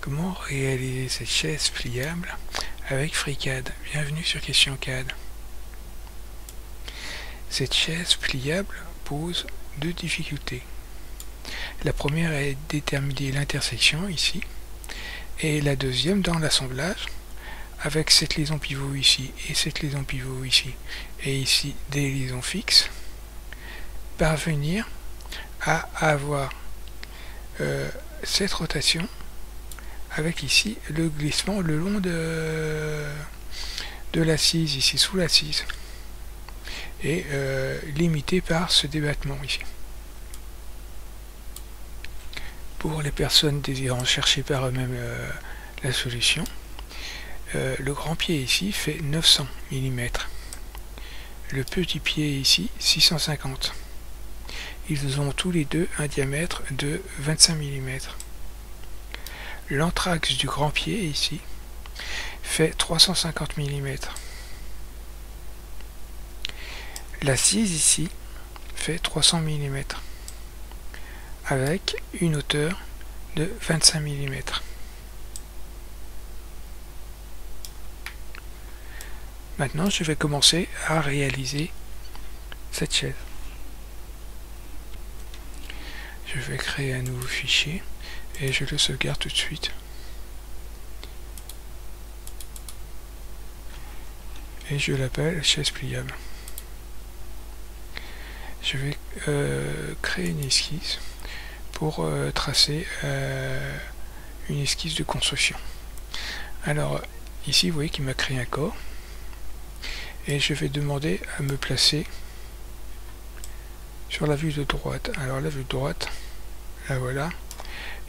Comment réaliser cette chaise pliable avec FreeCAD? Bienvenue sur Question CAD. Cette chaise pliable pose deux difficultés. La première est de déterminer l'intersection ici, et la deuxième dans l'assemblage, avec cette liaison pivot ici et cette liaison pivot ici, et ici des liaisons fixes, parvenir à avoir cette rotation avec ici le glissement le long de l'assise, ici sous l'assise, et limité par ce débattement ici. Pour les personnes désirant chercher par eux-mêmes la solution, le grand pied ici fait 900 mm, le petit pied ici 650. Ils ont tous les deux un diamètre de 25 mm. L'anthrax du grand pied ici fait 350 mm. L'assise ici fait 300 mm avec une hauteur de 25 mm. Maintenant, je vais commencer à réaliser cette chaise. Je vais créer un nouveau fichier et je le sauvegarde tout de suite. Et je l'appelle chaise pliable. Je vais créer une esquisse pour tracer une esquisse de construction. Alors ici vous voyez qu'il m'a créé un corps et je vais demander à me placer sur la vue de droite. Alors la vue de droite, la voilà,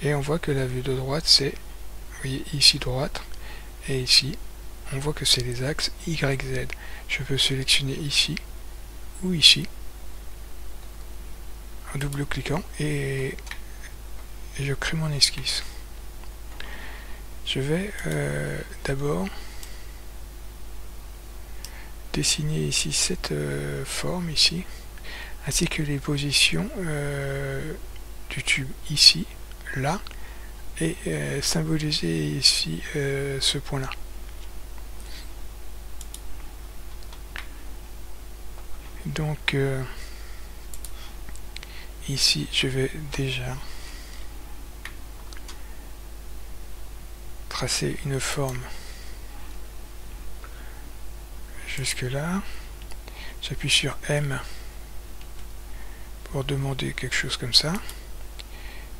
et on voit que la vue de droite c'est, vous voyez ici droite, et ici on voit que c'est les axes YZ. Je peux sélectionner ici ou ici en double-cliquant et je crée mon esquisse. Je vais d'abord dessiner ici cette forme ici, ainsi que les positions du tube ici, là, et symboliser ici ce point là. Donc ici je vais déjà tracer une forme jusque là. J'appuie sur M pour demander quelque chose comme ça,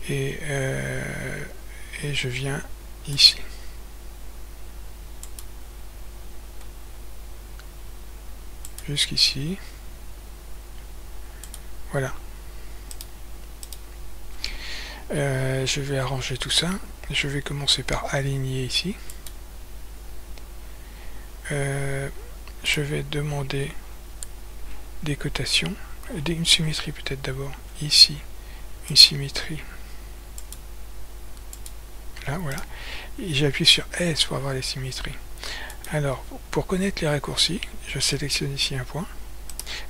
et je viens ici. Jusqu'ici. Voilà. Je vais arranger tout ça. Je vais commencer par aligner ici. Je vais demander des cotations, une symétrie peut-être d'abord. Ici, une symétrie. Là, voilà. Et j'appuie sur S pour avoir les symétries. Alors, pour connaître les raccourcis, je sélectionne ici un point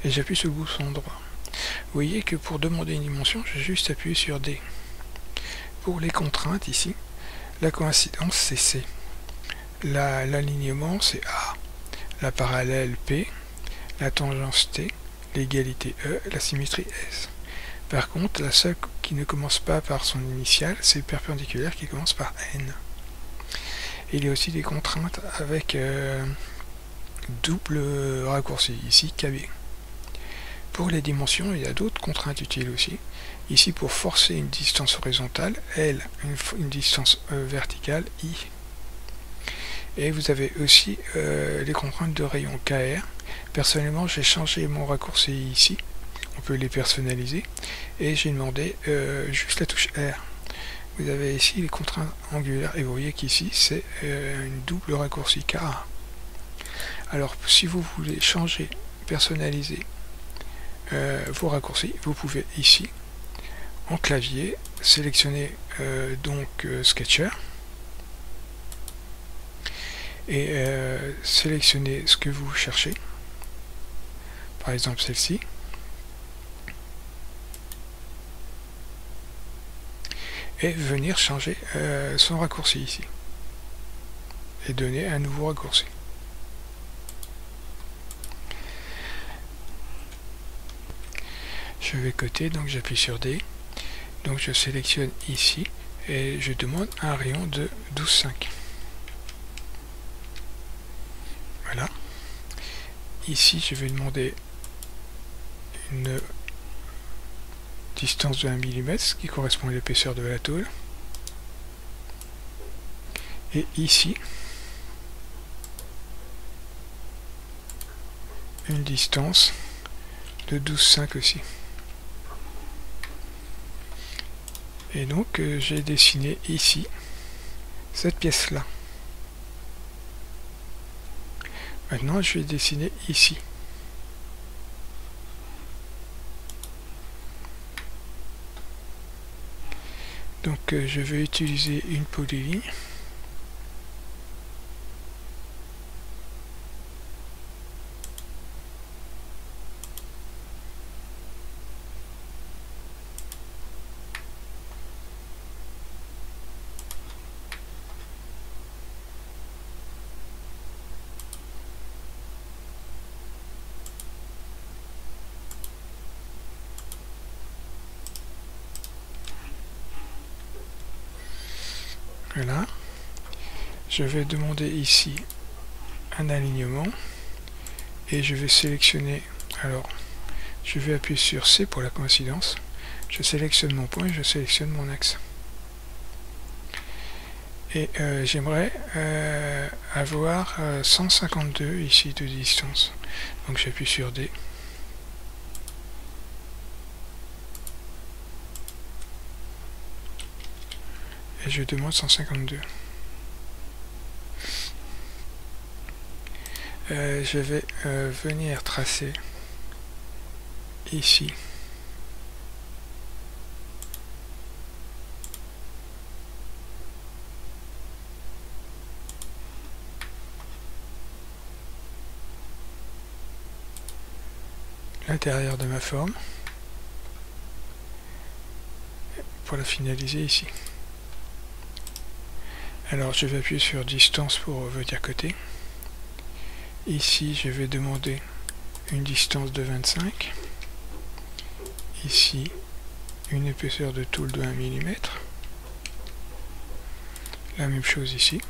et j'appuie sur le bouton droit. Vous voyez que pour demander une dimension, j'ai juste appuyé sur D. Pour les contraintes ici, la coïncidence c'est C, l'alignement c'est A, la parallèle P, la tangence T, l'égalité E, la symétrie S. Par contre, la seule qui ne commence pas par son initiale, c'est le perpendiculaire qui commence par N. Il y a aussi des contraintes avec double raccourci, ici KB. Pour les dimensions, il y a d'autres contraintes utiles aussi. Ici, pour forcer une distance horizontale, L, une distance verticale, I. Et vous avez aussi les contraintes de rayon KR. Personnellement, j'ai changé mon raccourci ici. On peut les personnaliser. Et j'ai demandé juste la touche R. Vous avez ici les contraintes angulaires. Et vous voyez qu'ici, c'est une double raccourci KA. Alors, si vous voulez changer, personnaliser vos raccourcis, vous pouvez ici, en clavier, sélectionner Sketcher et sélectionner ce que vous cherchez, par exemple celle-ci, et venir changer son raccourci ici et donner un nouveau raccourci. Je vais coter, donc j'appuie sur D, donc je sélectionne ici et je demande un rayon de 12,5. Voilà. Ici je vais demander une distance de 1 mm, ce qui correspond à l'épaisseur de la tôle. Et ici, une distance de 12,5 aussi. Et donc j'ai dessiné ici cette pièce-là. Maintenant je vais dessiner ici. Donc je vais utiliser une polyligne. Voilà. Je vais demander ici un alignement et je vais sélectionner, alors je vais appuyer sur C pour la coïncidence, je sélectionne mon point et je sélectionne mon axe. Et j'aimerais avoir 152 ici de distance. Donc j'appuie sur D. Et je demande 152. Je vais venir tracer ici l'intérieur de ma forme pour la finaliser ici. Alors je vais appuyer sur distance pour venir coter. Ici je vais demander une distance de 25. Ici une épaisseur de tôle de 1 mm. La même chose ici.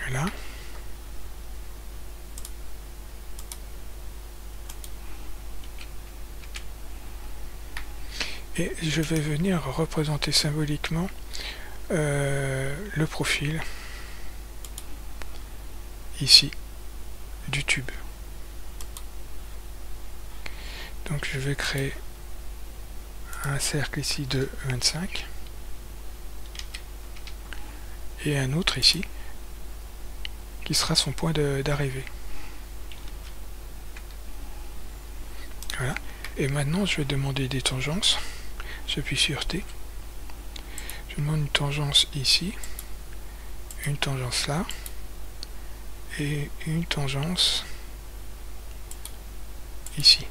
Voilà. Et je vais venir représenter symboliquement le profil ici du tube. Donc je vais créer un cercle ici de 25 et un autre ici qui sera son point d'arrivée. Voilà. Et maintenant je vais demander des tangences. J'appuie sur T. Je demande une tangence ici, une tangence là, et une tangence ici.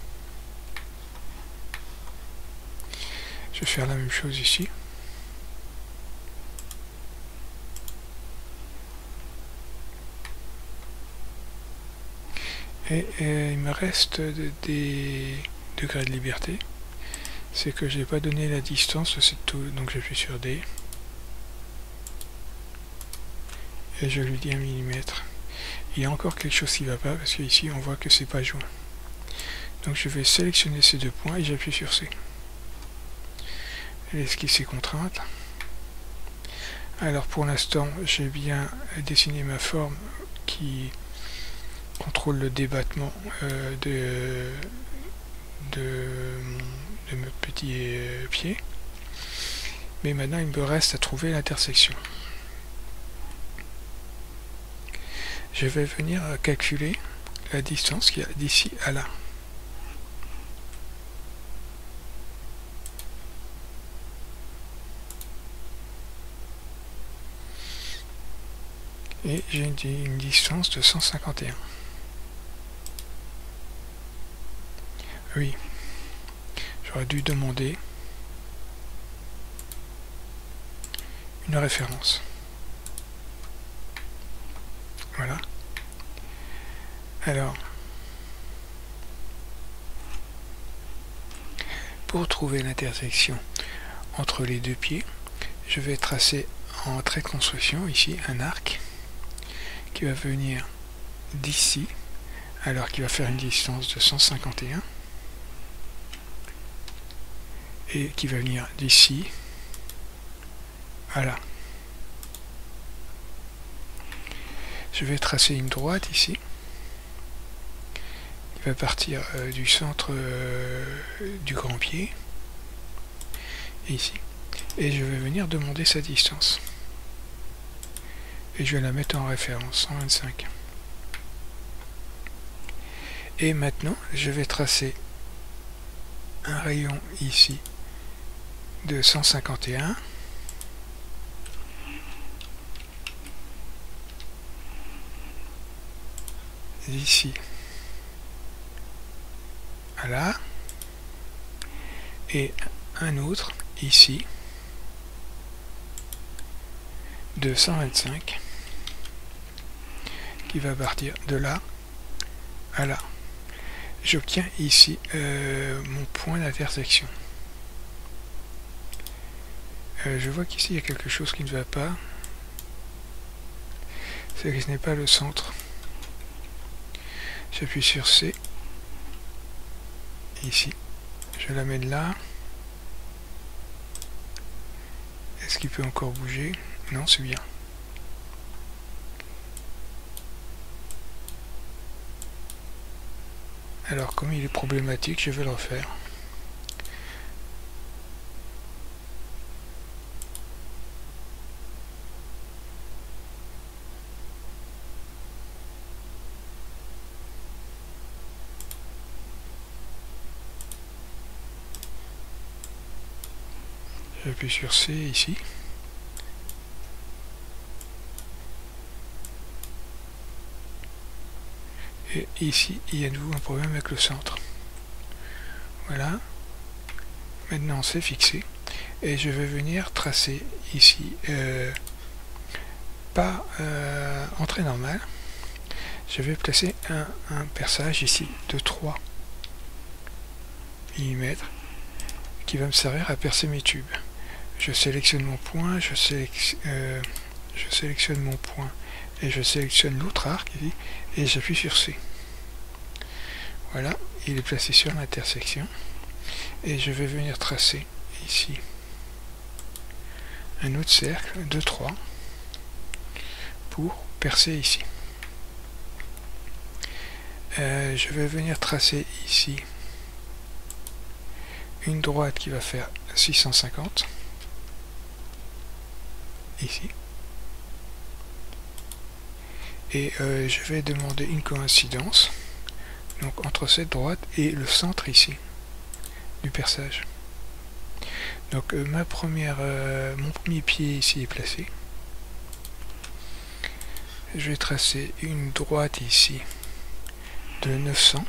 Je vais faire la même chose ici. Et il me reste des degrés de liberté. C'est que je n'ai pas donné la distance de cette tôle, donc j'appuie sur D. Et je lui dis 1 mm. Il y a encore quelque chose qui ne va pas, parce qu'ici on voit que c'est pas joint. Donc je vais sélectionner ces deux points et j'appuie sur C. L'esquisse est contrainte. Alors pour l'instant, j'ai bien dessiné ma forme qui contrôle le débattement de mes petits pieds. Mais maintenant, il me reste à trouver l'intersection. Je vais venir calculer la distance qu'il y a d'ici à là. Et j'ai une distance de 151. Oui, j'aurais dû demander une référence. Voilà. Alors, pour trouver l'intersection entre les deux pieds, je vais tracer en trait de construction ici un arc qui va venir d'ici, alors qu'il va faire une distance de 151, et qui va venir d'ici à là. Je vais tracer une droite ici qui va partir du centre du grand pied ici, et je vais venir demander sa distance et je vais la mettre en référence 125. Et maintenant je vais tracer un rayon ici de 151 d'ici à là, et un autre ici de 125 qui va partir de là à là. J'obtiens ici mon point d'intersection. Je vois qu'ici il y a quelque chose qui ne va pas, c'est que ce n'est pas le centre. J'appuie sur C ici, je l'amène là. Est-ce qu'il peut encore bouger? Non, c'est bien. Alors comme il est problématique, je vais le refaire. J'appuie sur C ici. Et ici, il y a de nouveau un problème avec le centre. Voilà. Maintenant, c'est fixé. Et je vais venir tracer ici, pas en trait normal. Je vais placer un perçage ici de 3 mm qui va me servir à percer mes tubes. Je sélectionne mon point, je sélectionne mon point et je sélectionne l'autre arc ici et j'appuie sur C. Voilà, il est placé sur l'intersection et je vais venir tracer ici un autre cercle de 3 pour percer ici. Je vais venir tracer ici une droite qui va faire 650 ici, et je vais demander une coïncidence donc entre cette droite et le centre ici du perçage. Donc mon premier pied ici est placé. Je vais tracer une droite ici de 900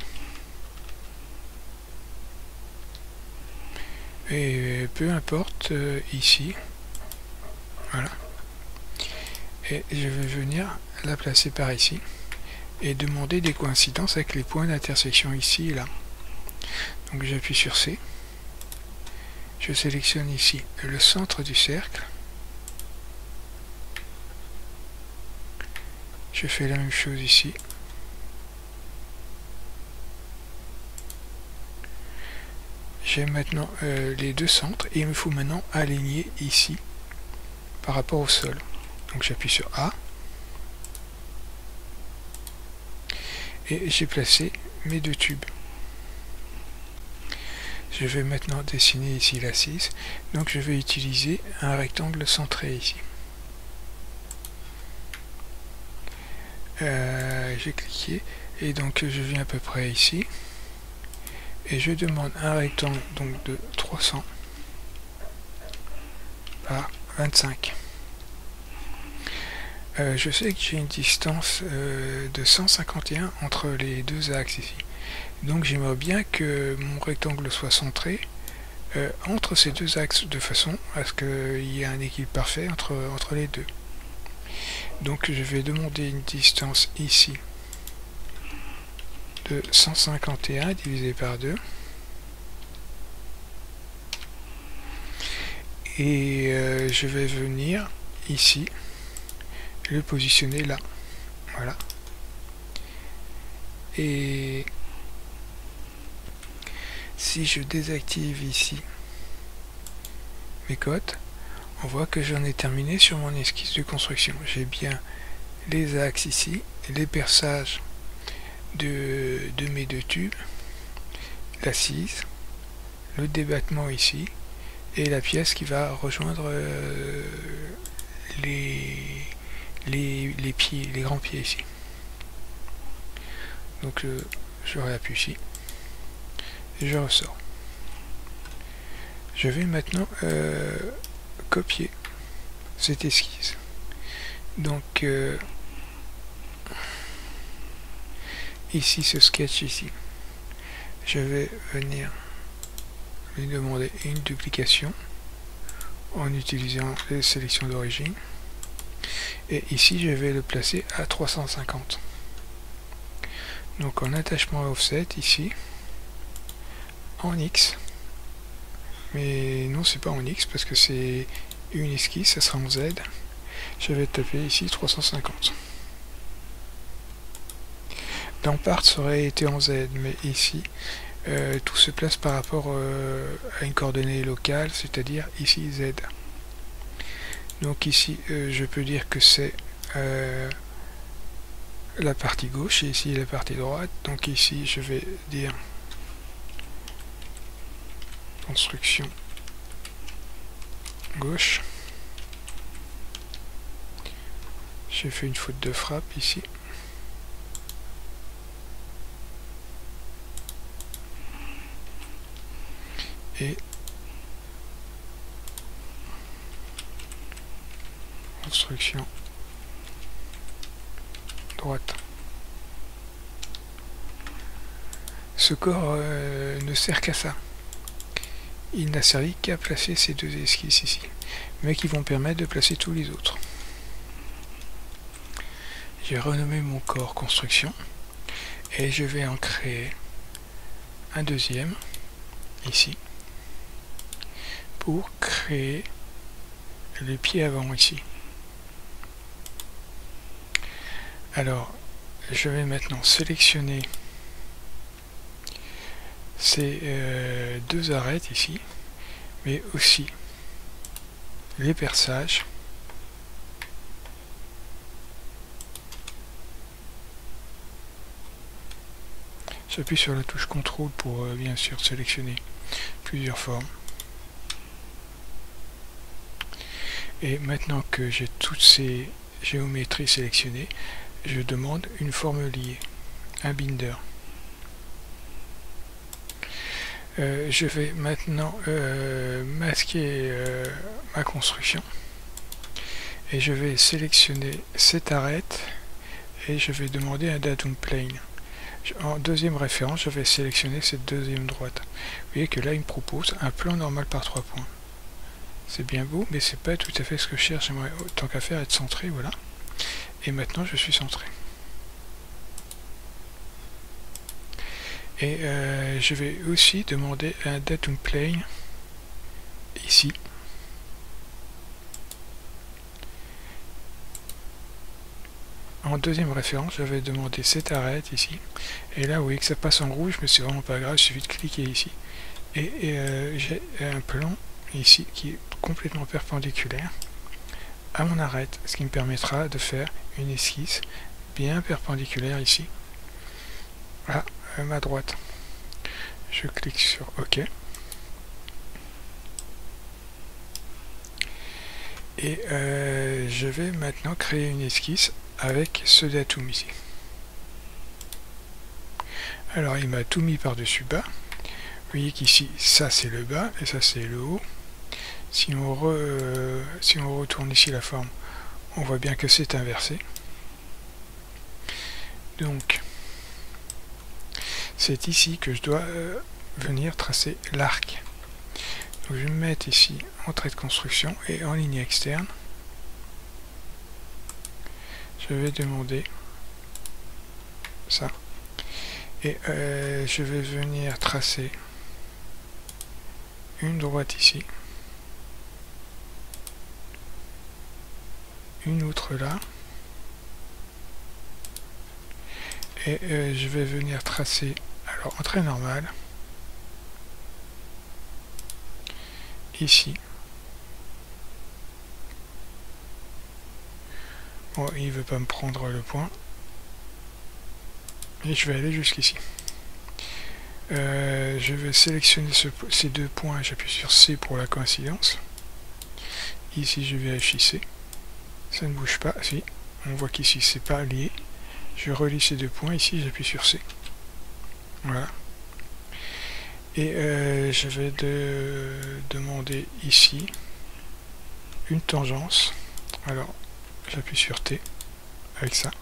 et peu importe ici, voilà, et je vais venir la placer par ici et demander des coïncidences avec les points d'intersection ici et là. Donc j'appuie sur C, je sélectionne ici le centre du cercle, je fais la même chose ici, j'ai maintenant les deux centres et il me faut maintenant aligner ici par rapport au sol. Donc j'appuie sur A et j'ai placé mes deux tubes. Je vais maintenant dessiner ici l'assise, donc je vais utiliser un rectangle centré ici. J'ai cliqué et donc je viens à peu près ici et je demande un rectangle donc de 300 par 25. Je sais que j'ai une distance de 151 entre les deux axes ici Donc j'aimerais bien que mon rectangle soit centré entre ces deux axes, de façon à ce qu'il y ait un équilibre parfait entre les deux. Donc je vais demander une distance ici de 151 divisé par 2. Et je vais venir ici le positionner là. Voilà. Et si je désactive ici mes cotes, on voit que j'en ai terminé sur mon esquisse de construction. J'ai bien les axes ici, les perçages de mes deux tubes, l'assise, le débattement ici, et la pièce qui va rejoindre les pieds, les grands pieds ici. Donc je réappuie ici et je ressors. Je vais maintenant copier cette esquisse. Donc ici, ce sketch ici, je vais venir lui demander une duplication en utilisant les sélections d'origine, et ici je vais le placer à 350. Donc en attachement à offset ici, en X, mais non, c'est pas en X parce que c'est une esquisse, ça sera en Z. Je vais taper ici 350. Dans part ça aurait été en Z, mais ici tout se place par rapport à une coordonnée locale, c'est-à-dire ici Z. Donc ici je peux dire que c'est la partie gauche et ici la partie droite. Donc ici je vais dire construction gauche. J'ai fait une faute de frappe ici. Et construction droite. Ce corps ne sert qu'à ça. Il n'a servi qu'à placer ces deux esquisses ici, mais qui vont permettre de placer tous les autres. J'ai renommé mon corps construction et je vais en créer un deuxième ici pour créer le pied avant ici. Alors je vais maintenant sélectionner ces deux arêtes ici, mais aussi les perçages. J'appuie sur la touche CTRL pour bien sûr sélectionner plusieurs formes. Et maintenant que j'ai toutes ces géométries sélectionnées, je demande une forme liée, un binder. Je vais maintenant masquer ma construction et je vais sélectionner cette arête et je vais demander un datum plane. En deuxième référence, je vais sélectionner cette deuxième droite. Vous voyez que là il me propose un plan normal par 3 points. C'est bien beau, mais c'est pas tout à fait ce que je cherche. J'aimerais tant qu'à faire être centré, voilà. Et maintenant je suis centré. Et je vais aussi demander un datum plane ici. En deuxième référence, je vais demander cette arête ici. Et là, vous voyez que ça passe en rouge, mais c'est vraiment pas grave, il suffit de cliquer ici. Et j'ai un plan ici qui est complètement perpendiculaire à mon arête, ce qui me permettra de faire une esquisse bien perpendiculaire ici à ma droite. Je clique sur OK. Et je vais maintenant créer une esquisse avec ce datum ici. Alors il m'a tout mis par-dessus bas. Vous voyez qu'ici, ça c'est le bas et ça c'est le haut. Si on retourne ici la forme, on voit bien que c'est inversé. Donc, c'est ici que je dois venir tracer l'arc. Donc je vais me mettre ici en trait de construction et en ligne externe. Je vais demander ça. Et je vais venir tracer une droite ici. Une autre là. Et je vais venir tracer, alors en trait normal, ici. Bon, il veut pas me prendre le point. Et je vais aller jusqu'ici. Je vais sélectionner ces deux points, j'appuie sur C pour la coïncidence. Ici je vérifie C. Ça ne bouge pas, si. On voit qu'ici c'est pas lié. Je relie ces deux points, ici j'appuie sur C. Voilà. Et je vais demander ici une tangence. Alors j'appuie sur T avec ça.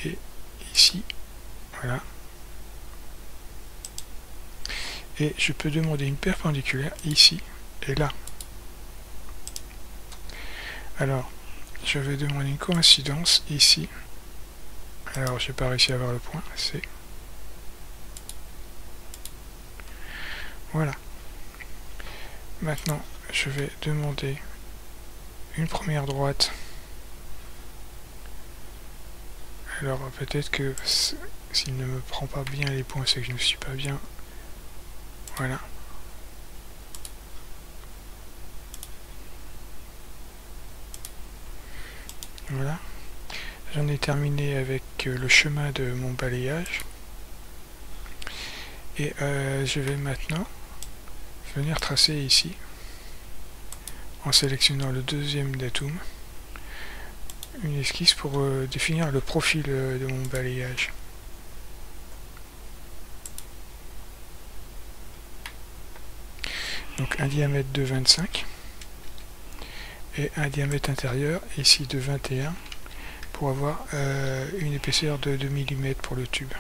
Et ici, voilà. Et je peux demander une perpendiculaire ici et là. Alors, je vais demander une coïncidence ici. Alors, j'ai pas réussi à avoir le point, c'est... Voilà. Maintenant, je vais demander une première droite. Alors, peut-être que s'il ne me prend pas bien les points, c'est que je ne suis pas bien. Voilà. Voilà. J'en ai terminé avec le chemin de mon balayage. Et je vais maintenant venir tracer ici, en sélectionnant le deuxième datum, une esquisse pour définir le profil de mon balayage. Donc un diamètre de 25 et un diamètre intérieur ici de 21 pour avoir une épaisseur de 2 mm pour le tube.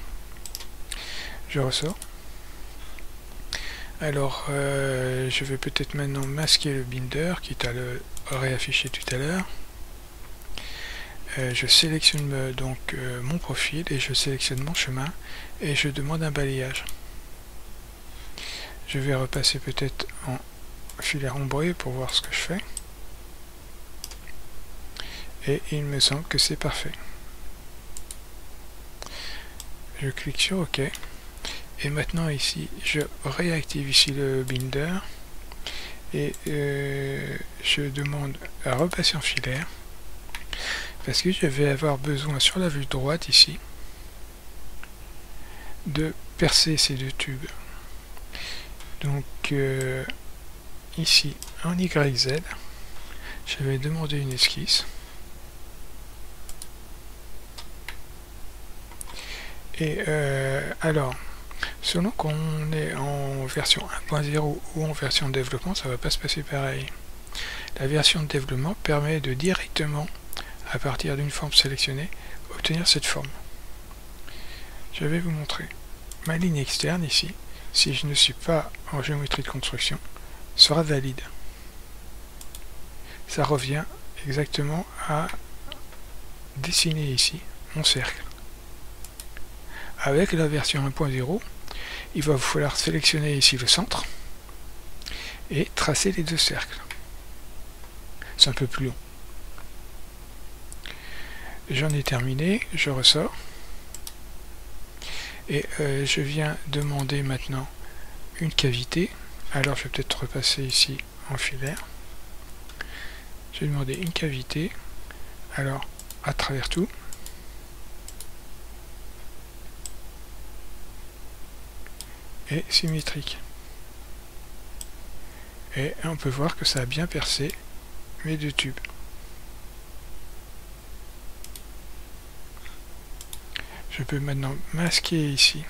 Je ressors. Alors je vais peut-être maintenant masquer le binder quitte à le réafficher tout à l'heure. Je sélectionne donc mon profil et je sélectionne mon chemin et je demande un balayage. Je vais repasser peut-être en filaire ombré pour voir ce que je fais. Et il me semble que c'est parfait. Je clique sur OK. Et maintenant ici, je réactive ici le binder. Et je demande à repasser en filaire. Parce que je vais avoir besoin sur la vue droite ici de percer ces deux tubes. Donc ici en YZ, je vais demander une esquisse. Et alors, selon qu'on est en version 1.0 ou en version de développement, ça va pas se passer pareil. La version de développement permet de directement, à partir d'une forme sélectionnée, obtenir cette forme. Je vais vous montrer ma ligne externe ici. Si je ne suis pas en géométrie de construction, sera valide. Ça revient exactement à dessiner ici mon cercle. Avec la version 1.0, il va vous falloir sélectionner ici le centre et tracer les deux cercles. C'est un peu plus long. J'en ai terminé, je ressors. Et je viens demander maintenant une cavité. Alors je vais peut-être repasser ici en filaire. Je vais demander une cavité. Alors à travers tout. Et symétrique. Et on peut voir que ça a bien percé mes deux tubes. Je peux maintenant masquer ici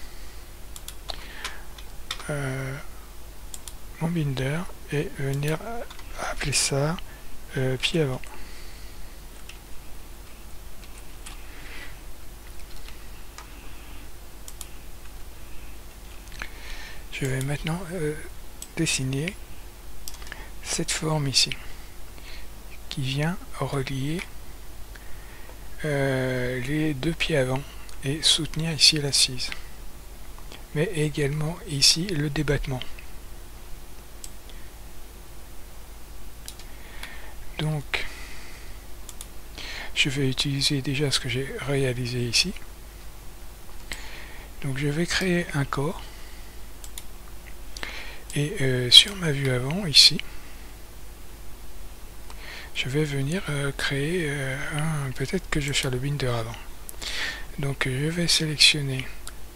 mon binder et venir appeler ça pied avant. je vais maintenant dessiner cette forme ici qui vient relier les deux pieds avant et soutenir ici l'assise, mais également ici le débattement. Donc je vais utiliser déjà ce que j'ai réalisé ici. Donc je vais créer un corps et sur ma vue avant ici je vais venir créer peut-être que je vais faire le binder avant. Donc je vais sélectionner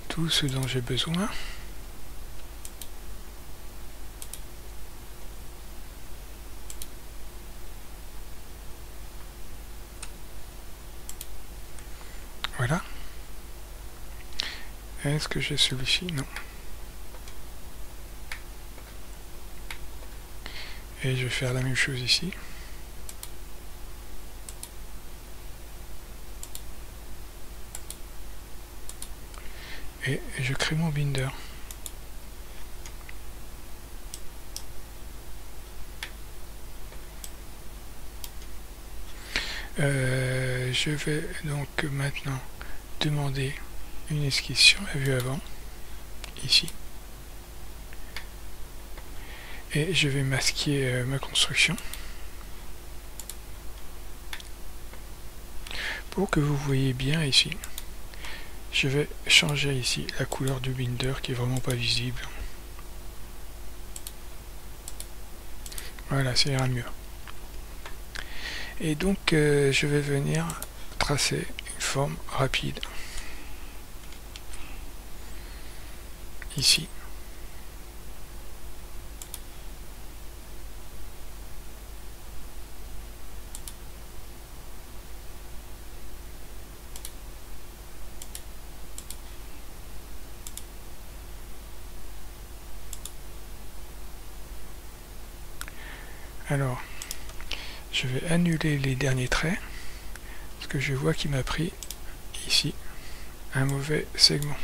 tout ce dont j'ai besoin. Voilà. Est-ce que j'ai celui-ci? Non. Et je vais faire la même chose ici. Et je crée mon binder. Je vais donc maintenant demander une esquisse sur ma vue avant, ici. Et je vais masquer ma construction pour que vous voyez bien ici. Je vais changer ici la couleur du binder qui est vraiment pas visible. Voilà, ça ira mieux. Et donc je vais venir tracer une forme rapide ici. Alors, je vais annuler les derniers traits, parce que je vois qu'il m'a pris ici un mauvais segment.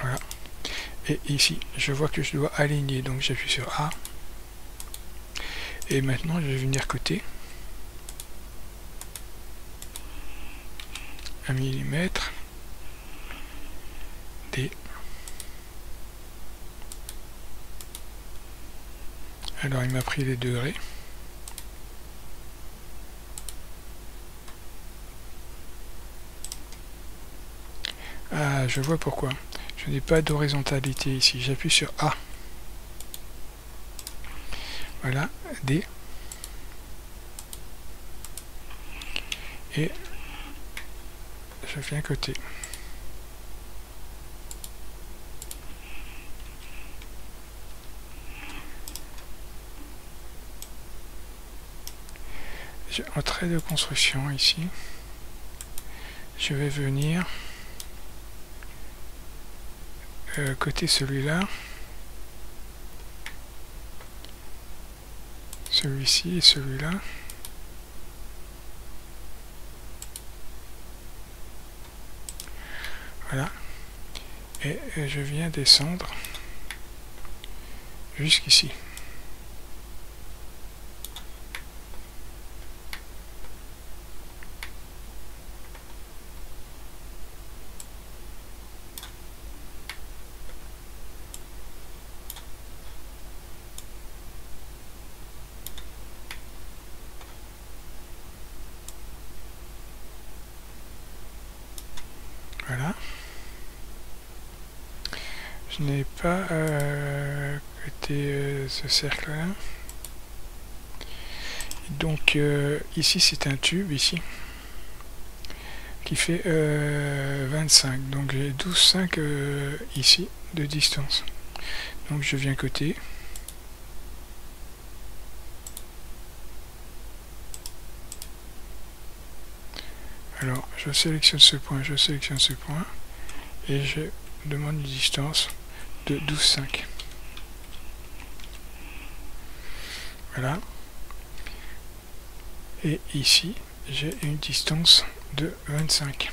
Voilà. Et ici, je vois que je dois aligner, donc j'appuie sur A. Et maintenant, je vais venir côté. 1 mm. D. Alors il m'a pris les degrés. Ah, je vois pourquoi. Je n'ai pas d'horizontalité ici. J'appuie sur A. Voilà, D. Et je viens côté. En trait de construction ici, je vais venir côté celui-là, celui-ci et celui-là. Voilà. Et je viens descendre jusqu'ici. Voilà. Je n'ai pas côté ce cercle-là. Donc ici c'est un tube ici qui fait 25. Donc j'ai 12,5 ici de distance. Donc je viens côté. Alors je sélectionne ce point, et je demande une distance de 12,5. Voilà. Et ici, j'ai une distance de 25.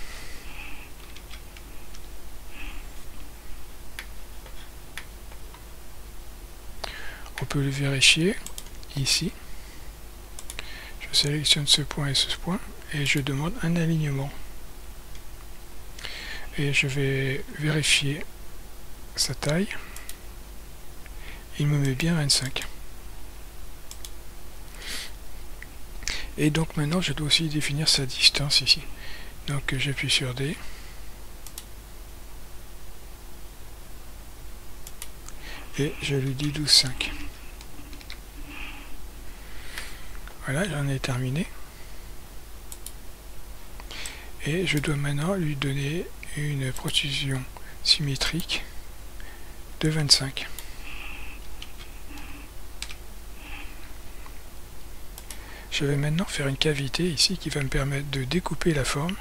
On peut le vérifier ici. Je sélectionne ce point et ce point et je demande un alignement. Et je vais vérifier sa taille. Il me met bien 25. Et donc maintenant je dois aussi définir sa distance ici. Donc j'appuie sur D. Et je lui dis 12,5. Voilà, j'en ai terminé. Et je dois maintenant lui donner une protrusion symétrique de 25. Je vais maintenant faire une cavité ici qui va me permettre de découper la forme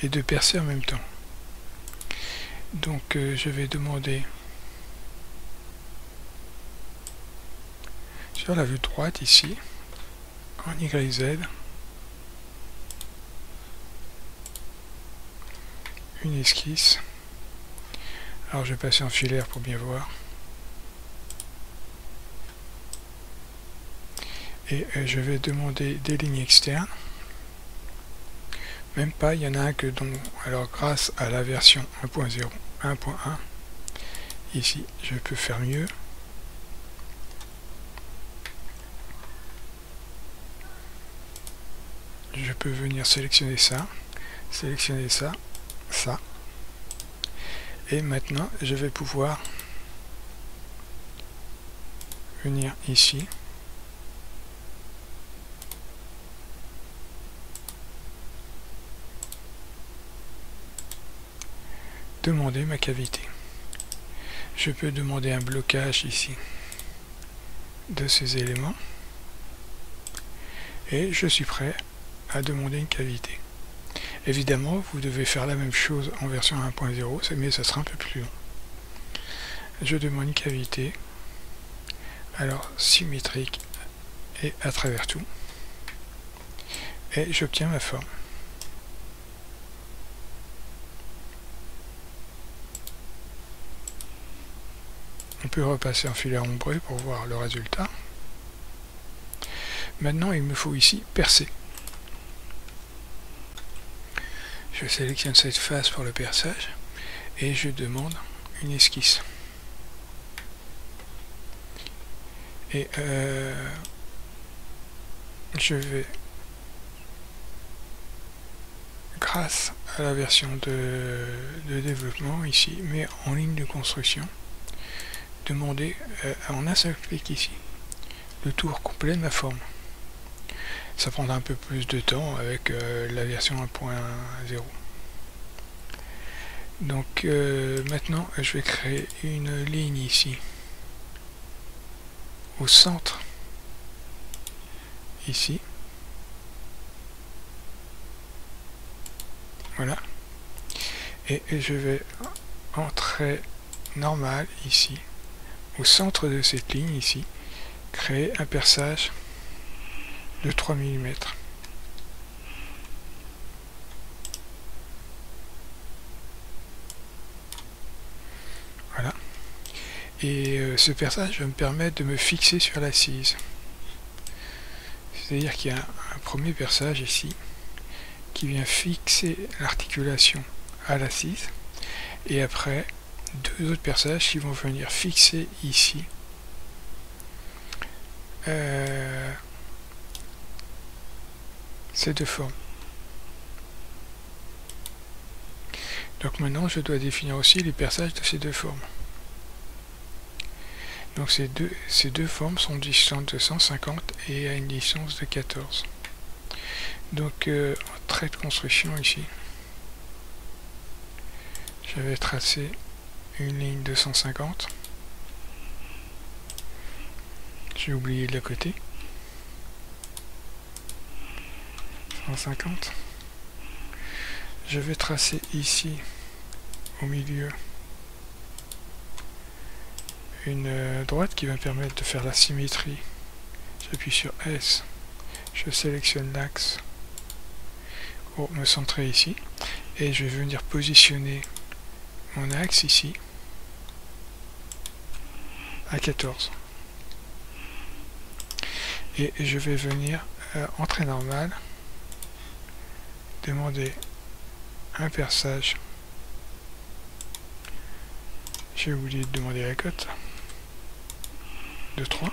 et de percer en même temps. Donc je vais demander sur la vue droite ici, en YZ, une esquisse. Alors je vais passer en filaire pour bien voir. Et je vais demander des lignes externes. Même pas, il y en a un que dont, alors grâce à la version 1.0, 1.1, ici je peux faire mieux. Je peux venir sélectionner ça, ça. Et maintenant je vais pouvoir venir ici. Demander ma cavité. Je peux demander un blocage ici de ces éléments et je suis prêt à demander une cavité. Évidemment, vous devez faire la même chose en version 1.0, mais ça sera un peu plus long. Je demande une cavité, alors symétrique et à travers tout, et j'obtiens ma forme. On peut repasser en filaire ombré pour voir le résultat. Maintenant, il me faut ici percer. Je sélectionne cette face pour le perçage et je demande une esquisse. Et je vais, grâce à la version de développement ici, mais en ligne de construction, demander en un seul clic ici le tour complet de ma forme. Ça prendra un peu plus de temps avec la version 1.0. Donc maintenant je vais créer une ligne ici au centre ici. Voilà. Et je vais en trait normal ici, au centre de cette ligne ici, créer un perçage de 3 mm. Voilà. Et ce perçage va me permettre de me fixer sur l'assise. C'est-à-dire qu'il y a un premier perçage ici qui vient fixer l'articulation à l'assise et après deux autres perçages qui vont venir fixer ici ces deux formes. Donc maintenant je dois définir aussi les perçages de ces deux formes. Donc ces deux formes sont distantes de 150 et à une distance de 14. Donc en trait de construction ici, je vais tracer une ligne de 150. J'ai oublié de le côté. 150. Je vais tracer ici, au milieu, une droite qui va me permettre de faire la symétrie. J'appuie sur S, je sélectionne l'axe pour me centrer ici. Et je vais venir positionner mon axe ici à 14. Et je vais venir en trait normal demander un perçage. J'ai oublié de demander la cote de 3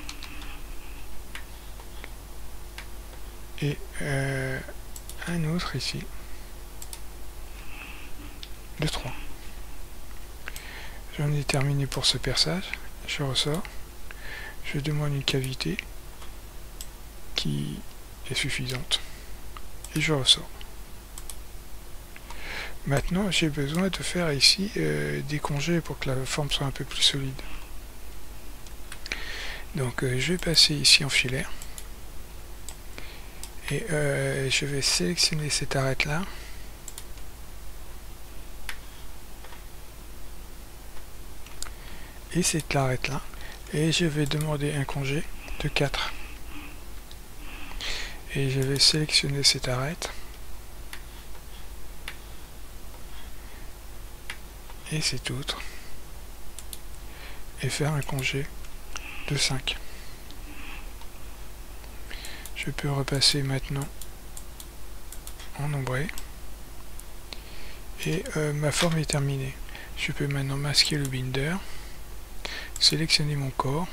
et un autre ici de 3. J'en ai terminé pour ce perçage. Je ressors, je demande une cavité qui est suffisante et je ressors. Maintenant j'ai besoin de faire ici des congés pour que la forme soit un peu plus solide. Donc je vais passer ici en filaire et je vais sélectionner cette arête là et cette arête là et je vais demander un congé de 4 et je vais sélectionner cette arête et cette autre et faire un congé de 5. Je peux repasser maintenant en ombré et ma forme est terminée. Je peux maintenant masquer le binder, sélectionner mon corps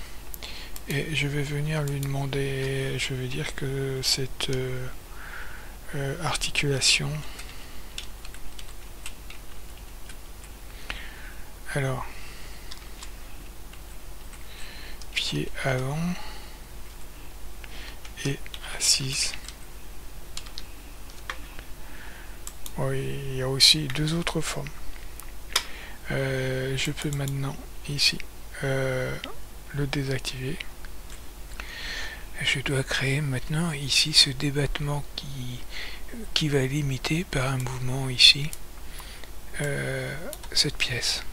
et je vais venir lui demander, je vais dire que cette articulation, alors pied avant et assise. Oui, il y a aussi deux autres formes. Je peux maintenant ici le désactiver. Je dois créer maintenant ici ce débattement qui va limiter par un mouvement ici cette pièce.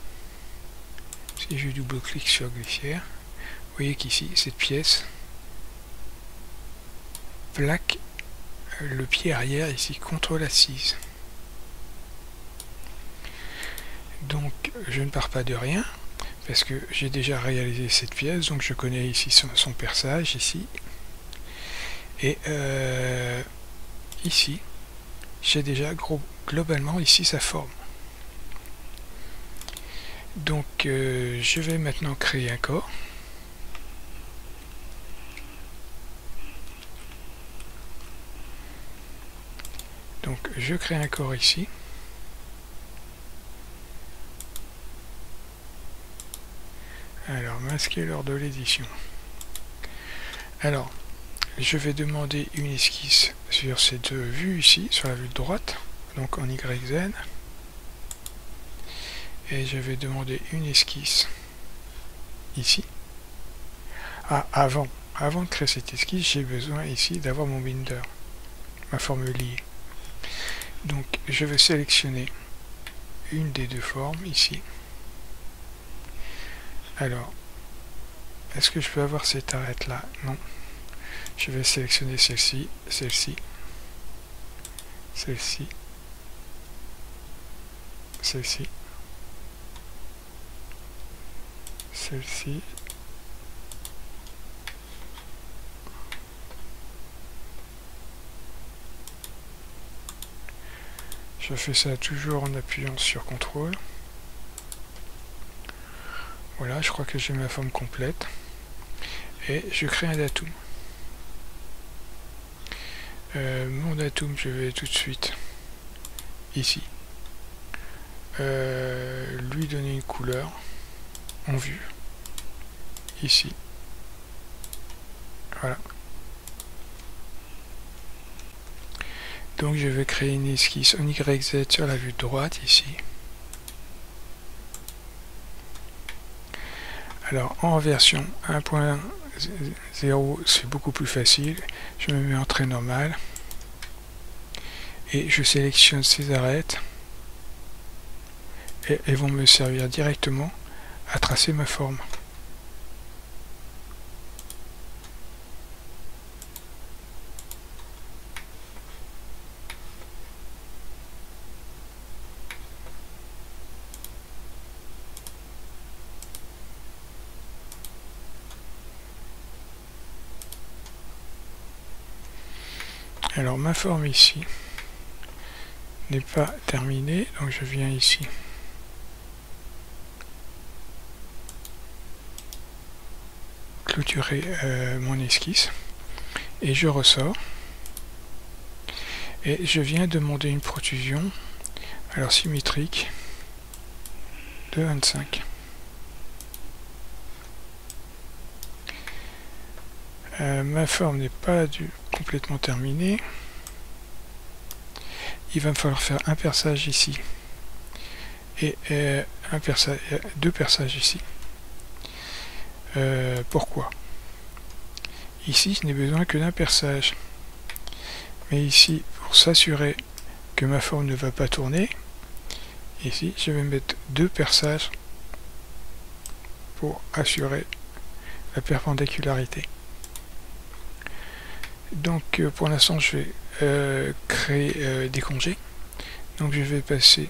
Si je double-clique sur glissière, vous voyez qu'ici cette pièce plaque le pied arrière ici contre l'assise. Donc je ne pars pas de rien parce que j'ai déjà réalisé cette pièce, donc je connais ici son perçage ici et ici j'ai déjà globalement ici sa forme. Donc je vais maintenant créer un corps. Donc je crée un corps ici. Alors masquer lors de l'édition. Alors je vais demander une esquisse sur cette vue ici, sur la vue de droite, donc en YZ. Et je vais demander une esquisse ici. Ah, avant de créer cette esquisse, j'ai besoin ici d'avoir mon binder, ma forme liée. Donc je vais sélectionner une des deux formes ici. Alors, est-ce que je peux avoir cette arête là? Non. Je vais sélectionner celle-ci, celle-ci, celle-ci, celle-ci, celle-ci. Je fais ça toujours en appuyant sur CTRL. Voilà, je crois que j'ai ma forme complète. Et je crée un datum. Mon datum, je vais tout de suite ici lui donner une couleur en vue ici. Voilà. Donc je vais créer une esquisse en YZ sur la vue de droite ici. Alors en version 1.0 c'est beaucoup plus facile. Je me mets en trait normal et je sélectionne ces arêtes et elles vont me servir directement à tracer ma forme. Alors ma forme ici n'est pas terminée, donc je viens ici. Clôturer mon esquisse et je ressors et je viens demander une protrusion alors symétrique de 25. Ma forme n'est pas complètement terminée. Il va me falloir faire un perçage ici et deux perçages ici. Pourquoi? Ici, je n'ai besoin que d'un perçage. Mais ici, pour s'assurer que ma forme ne va pas tourner, ici, je vais mettre deux perçages pour assurer la perpendicularité. Donc, pour l'instant, je vais créer des congés. Donc, je vais passer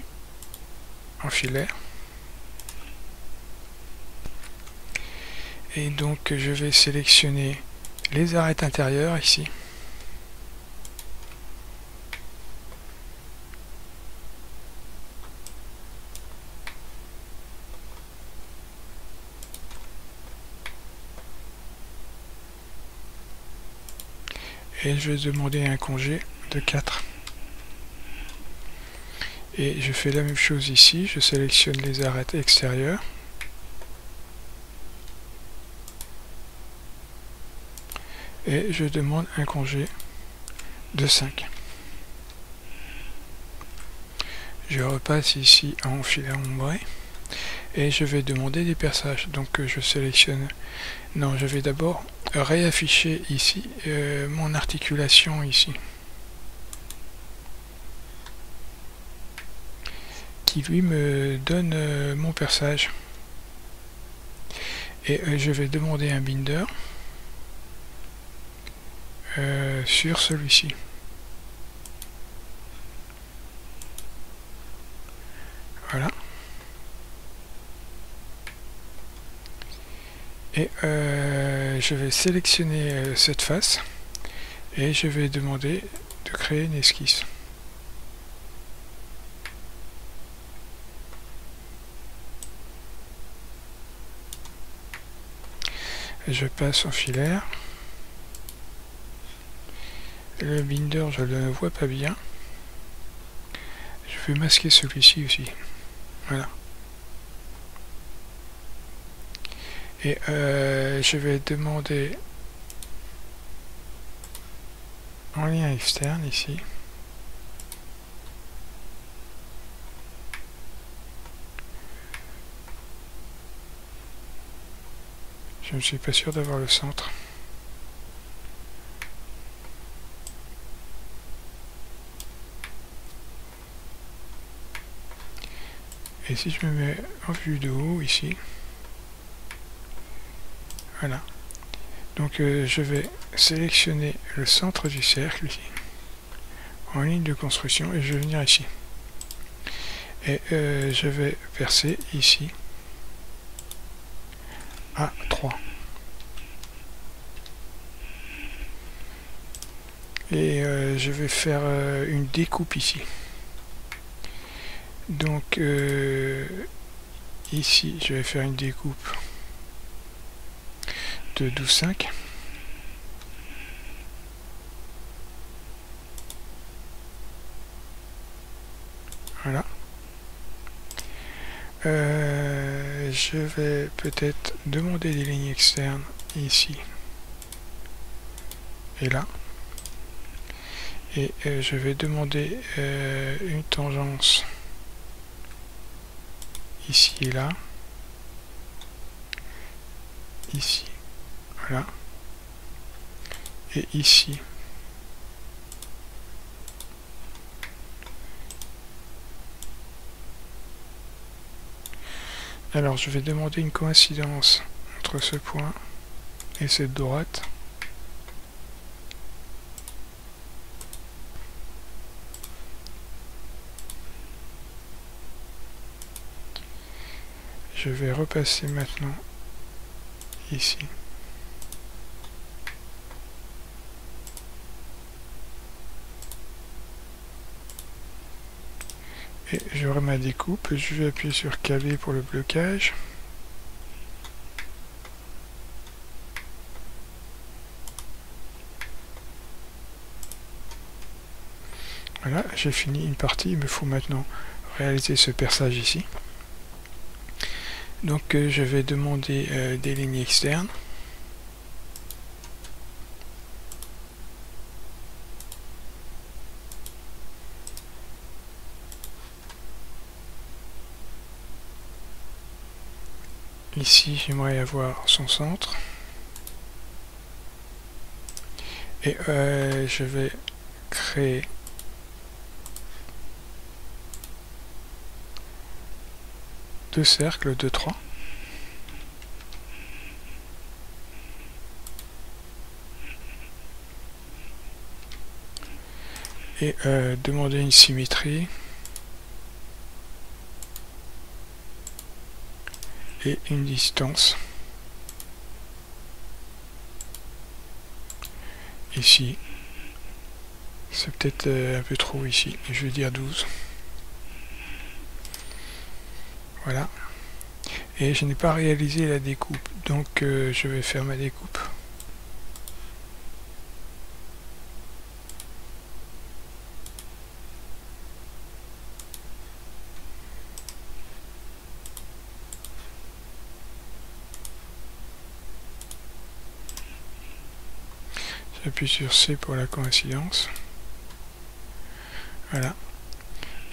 en filaire. Et donc, je vais sélectionner les arêtes intérieures ici. Et je vais demander un congé de 4. Et je fais la même chose ici, je sélectionne les arêtes extérieures. Et je demande un congé de 5. Je repasse ici en filaire ombré et je vais demander des perçages. Donc je sélectionne... Non, je vais d'abord réafficher ici mon articulation ici. Qui lui me donne mon perçage. Et je vais demander un binder sur celui-ci. Voilà. Et je vais sélectionner cette face et je vais demander de créer une esquisse. Je passe en filaire. Le binder, je ne le vois pas bien. Je vais masquer celui-ci aussi. Voilà. Et je vais demander en lien externe ici. Je ne suis pas sûr d'avoir le centre. Et si je me mets en vue de haut ici, voilà. Donc je vais sélectionner le centre du cercle ici, en ligne de construction, et je vais venir ici. Et je vais percer ici à 3. Et je vais faire une découpe ici. Donc ici je vais faire une découpe de 12,5. Voilà. Je vais peut-être demander des lignes externes ici et là. Et je vais demander une tangence ici et là. Ici. Voilà. Et ici. Alors je vais demander une coïncidence entre ce point et cette droite. Je vais repasser maintenant ici. Et j'aurai ma découpe, je vais appuyer sur KB pour le blocage. Voilà, j'ai fini une partie, il me faut maintenant réaliser ce perçage ici. Donc je vais demander des lignes externes. Ici, j'aimerais avoir son centre. Et je vais créer deux cercles de 3. Et demander une symétrie. Et une distance. Ici. C'est peut-être un peu trop ici. Je vais dire 12. Voilà. Et je n'ai pas réalisé la découpe. Donc je vais faire ma découpe. J'appuie sur C pour la coïncidence. Voilà.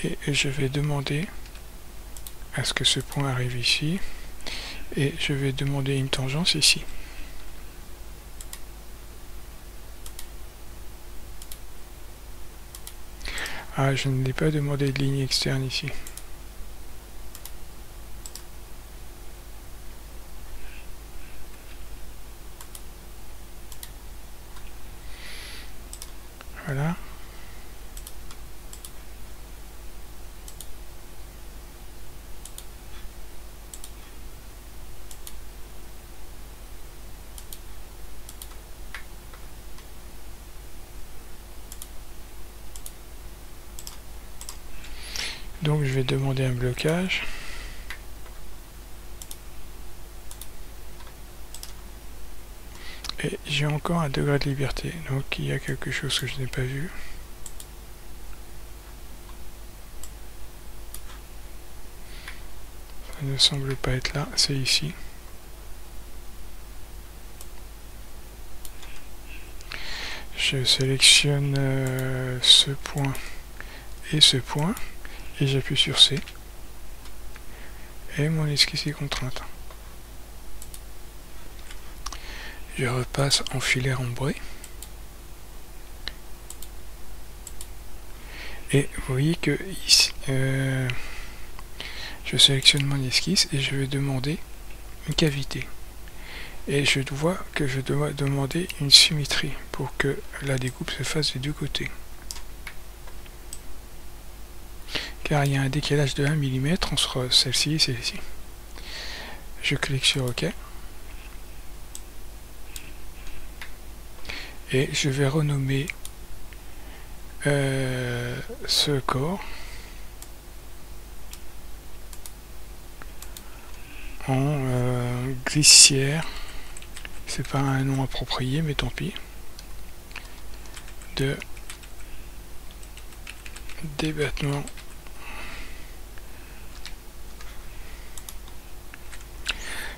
Et je vais demander à ce que ce point arrive ici. Et je vais demander une tangence ici. Ah, je ne l'ai pas demandé de ligne externe ici. Voilà. Donc je vais demander un blocage. Et j'ai encore un degré de liberté. Donc il y a quelque chose que je n'ai pas vu. Ça ne semble pas être là, c'est ici. Je sélectionne ce point et ce point. Et j'appuie sur C. Et mon esquisse est contrainte. Je repasse en filaire ombré. Et vous voyez que ici, je sélectionne mon esquisse et je vais demander une cavité. Et je vois que je dois demander une symétrie pour que la découpe se fasse des deux côtés. Car il y a un décalage de 1 mm entre celle-ci et celle-ci. Je clique sur OK. Et je vais renommer ce corps en glissière. C'est pas un nom approprié, mais tant pis. De débattement.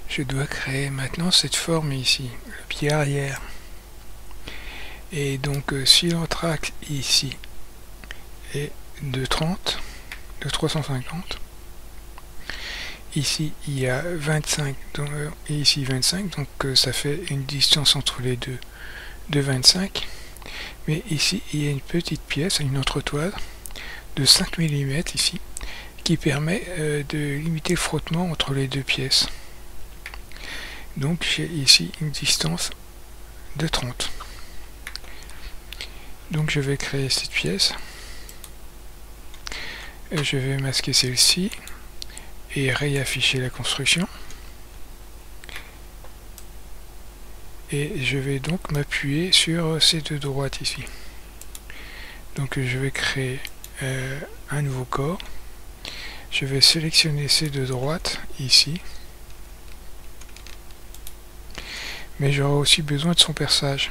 Je dois créer maintenant cette forme ici, le pied arrière. Et donc si l'entracte ici est de 30, de 350, ici il y a 25 et ici 25, donc ça fait une distance entre les deux de 25. Mais ici il y a une petite pièce, une autre toile de 5 mm ici, qui permet de limiter le frottement entre les deux pièces. Donc j'ai ici une distance de 30. Donc je vais créer cette pièce. Et je vais masquer celle-ci et réafficher la construction. Et je vais donc m'appuyer sur ces deux droites ici. Donc je vais créer un nouveau corps. Je vais sélectionner ces deux droites ici. Mais j'aurai aussi besoin de son perçage.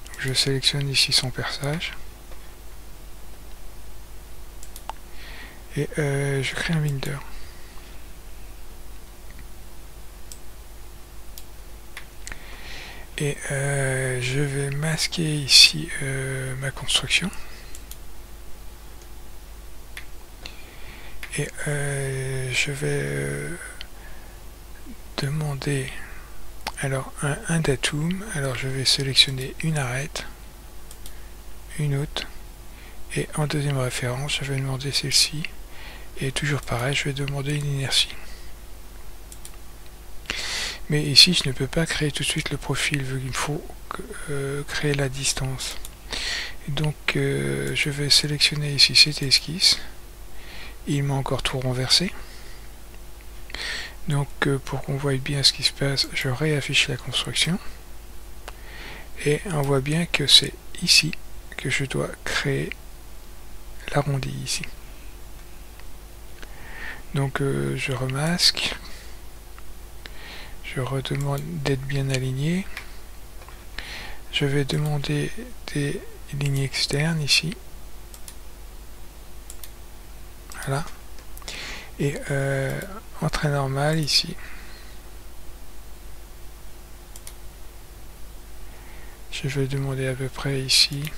Donc je sélectionne ici son perçage. Et je crée un binder. Et je vais masquer ici ma construction. Et je vais demander alors un datum. Alors je vais sélectionner une arête, une autre, et en deuxième référence je vais demander celle-ci, et toujours pareil, je vais demander une inertie. Mais ici je ne peux pas créer tout de suite le profil vu qu'il me faut créer la distance. Et donc je vais sélectionner ici cette esquisse. Il m'a encore tout renversé. Donc pour qu'on voie bien ce qui se passe, je réaffiche la construction. Et on voit bien que c'est ici que je dois créer l'arrondi ici. Donc je remasque. Je redemande d'être bien aligné. Je vais demander des lignes externes ici. Voilà. Et en trait normal ici. Je vais demander à peu près ici.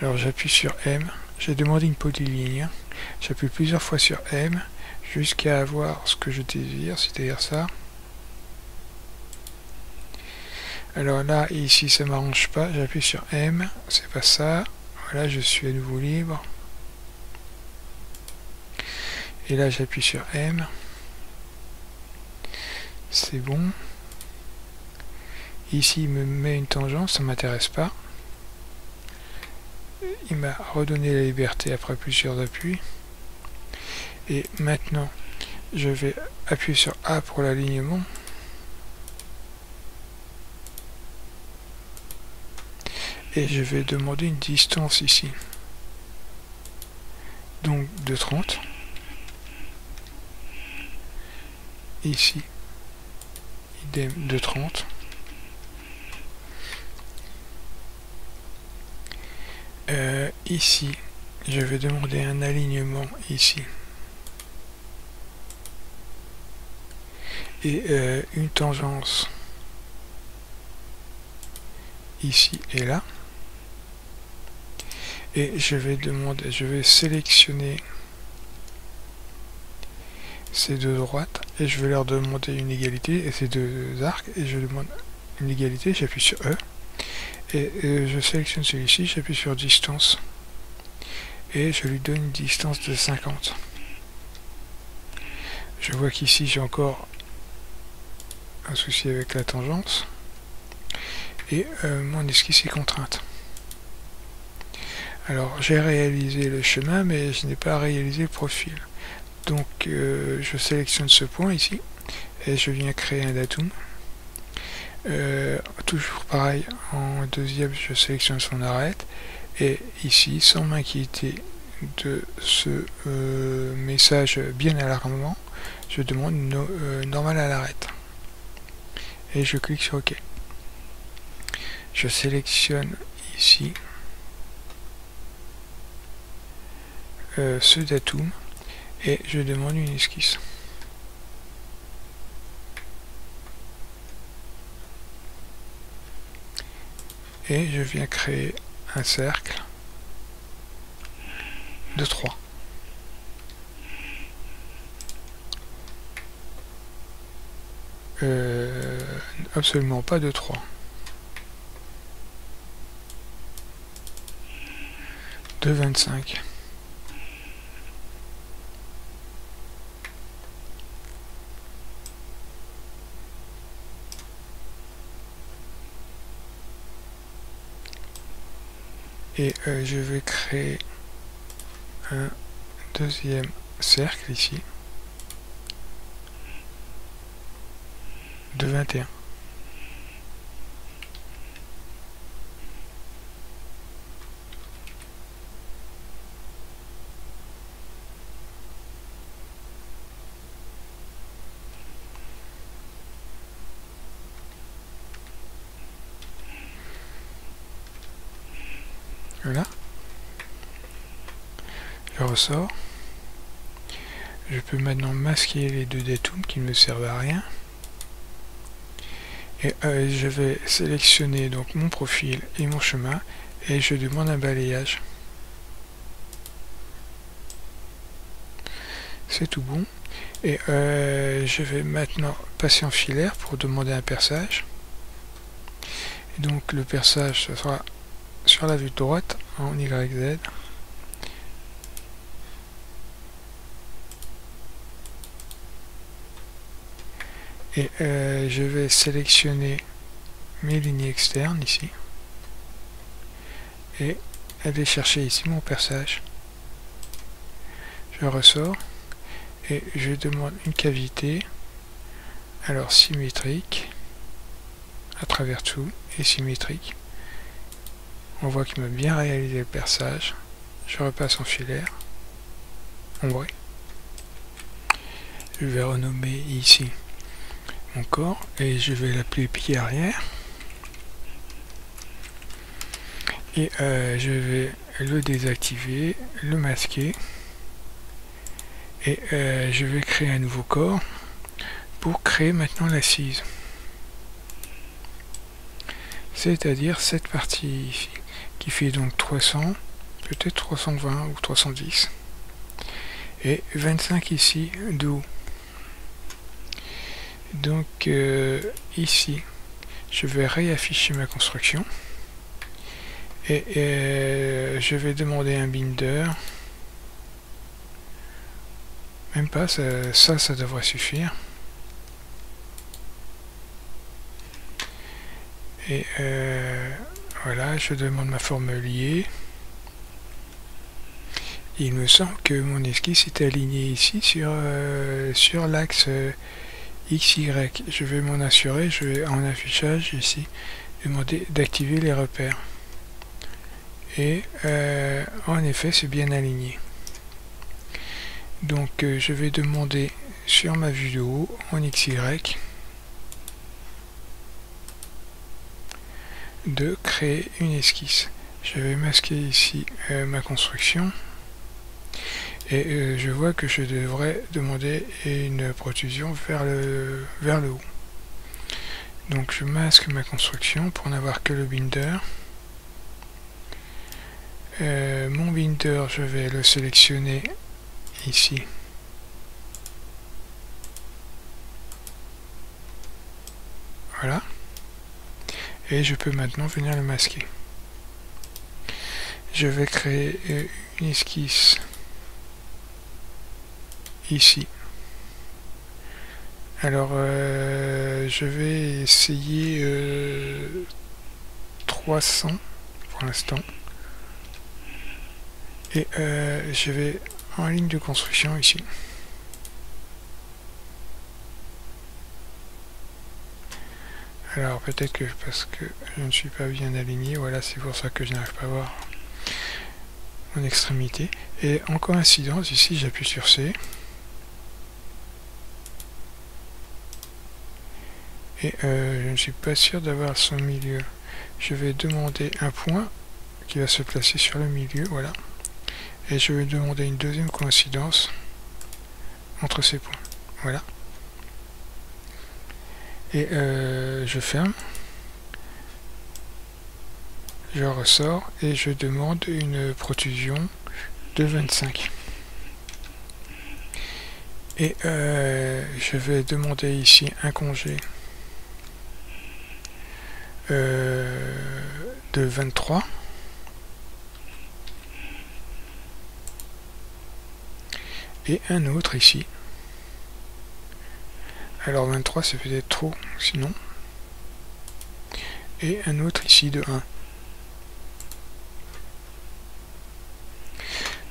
Alors j'appuie sur M. J'ai demandé une polyligne. J'appuie plusieurs fois sur M jusqu'à avoir ce que je désire, c'est-à-dire ça. Alors là, ici, ça m'arrange pas. J'appuie sur M. C'est pas ça. Voilà, je suis à nouveau libre. Et là, j'appuie sur M. C'est bon. Ici, il me met une tangente, ça m'intéresse pas. Il m'a redonné la liberté après plusieurs appuis. Et maintenant, je vais appuyer sur A pour l'alignement. Et je vais demander une distance ici. Donc de 30. Ici, idem de 30. Ici, je vais demander un alignement ici. Et une tangence ici et là. Et je vais sélectionner ces deux droites et je vais leur demander une égalité, et ces deux arcs, et je demande une égalité, j'appuie sur E et je sélectionne celui-ci, j'appuie sur distance et je lui donne une distance de 50. Je vois qu'ici j'ai encore un souci avec la tangente et mon esquisse est contrainte. Alors j'ai réalisé le chemin mais je n'ai pas réalisé le profil. Donc je sélectionne ce point ici et je viens créer un datum. Toujours pareil, en deuxième je sélectionne son arête et ici, sans m'inquiéter de ce message bien alarmant, je demande normal à l'arête et je clique sur OK. Je sélectionne ici ce datum et je demande une esquisse. Et je viens créer un cercle de 3. Absolument pas de 3. De 25. Et je vais créer un deuxième cercle ici de 21. Voilà. Je ressors. Je peux maintenant masquer les deux datums qui ne me servent à rien. Et je vais sélectionner donc mon profil et mon chemin et je demande un balayage. C'est tout bon. Et je vais maintenant passer en filaire pour demander un perçage. Et donc le perçage, ce sera sur la vue de droite en YZ. Et je vais sélectionner mes lignes externes ici. Et aller chercher ici mon perçage. Je ressors. Et je demande une cavité, alors symétrique, à travers tout, et symétrique. On voit qu'il m'a bien réalisé le perçage. Je repasse en filaire, ombré. Je vais renommer ici mon corps, et je vais l'appeler pied arrière. Et je vais le désactiver, le masquer. Et je vais créer un nouveau corps pour créer maintenant l'assise. C'est-à-dire cette partie ici, qui fait donc 300, peut-être 320 ou 310. Et 25 ici de haut. Donc ici, je vais réafficher ma construction. Et je vais demander un binder. Même pas, ça devrait suffire. Et voilà, je demande ma forme liée. Il me semble que mon esquisse est alignée ici sur l'axe XY. Je vais m'en assurer, je vais en affichage ici demander d'activer les repères. Et en effet, c'est bien aligné. Donc je vais demander sur ma vue de haut en XY de créer une esquisse. Je vais masquer ici ma construction et je vois que je devrais demander une protrusion vers le haut. Donc je masque ma construction pour n'avoir que le binder. Mon binder, je vais le sélectionner ici. Voilà. Et je peux maintenant venir le masquer. Je vais créer une esquisse ici. Alors je vais essayer 300 pour l'instant. Et je vais en ligne de construction ici. Alors peut-être que parce que je ne suis pas bien aligné, voilà, c'est pour ça que je n'arrive pas à voir mon extrémité. Et en coïncidence, ici j'appuie sur C. Et je ne suis pas sûr d'avoir son milieu. Je vais demander un point qui va se placer sur le milieu, voilà. Et je vais demander une deuxième coïncidence entre ces points. Voilà. Et je ferme. Je ressors et je demande une protrusion de 25. Et je vais demander ici un congé de 23. Et un autre ici. Alors 23 c'est peut-être trop sinon. Et un autre ici de 1.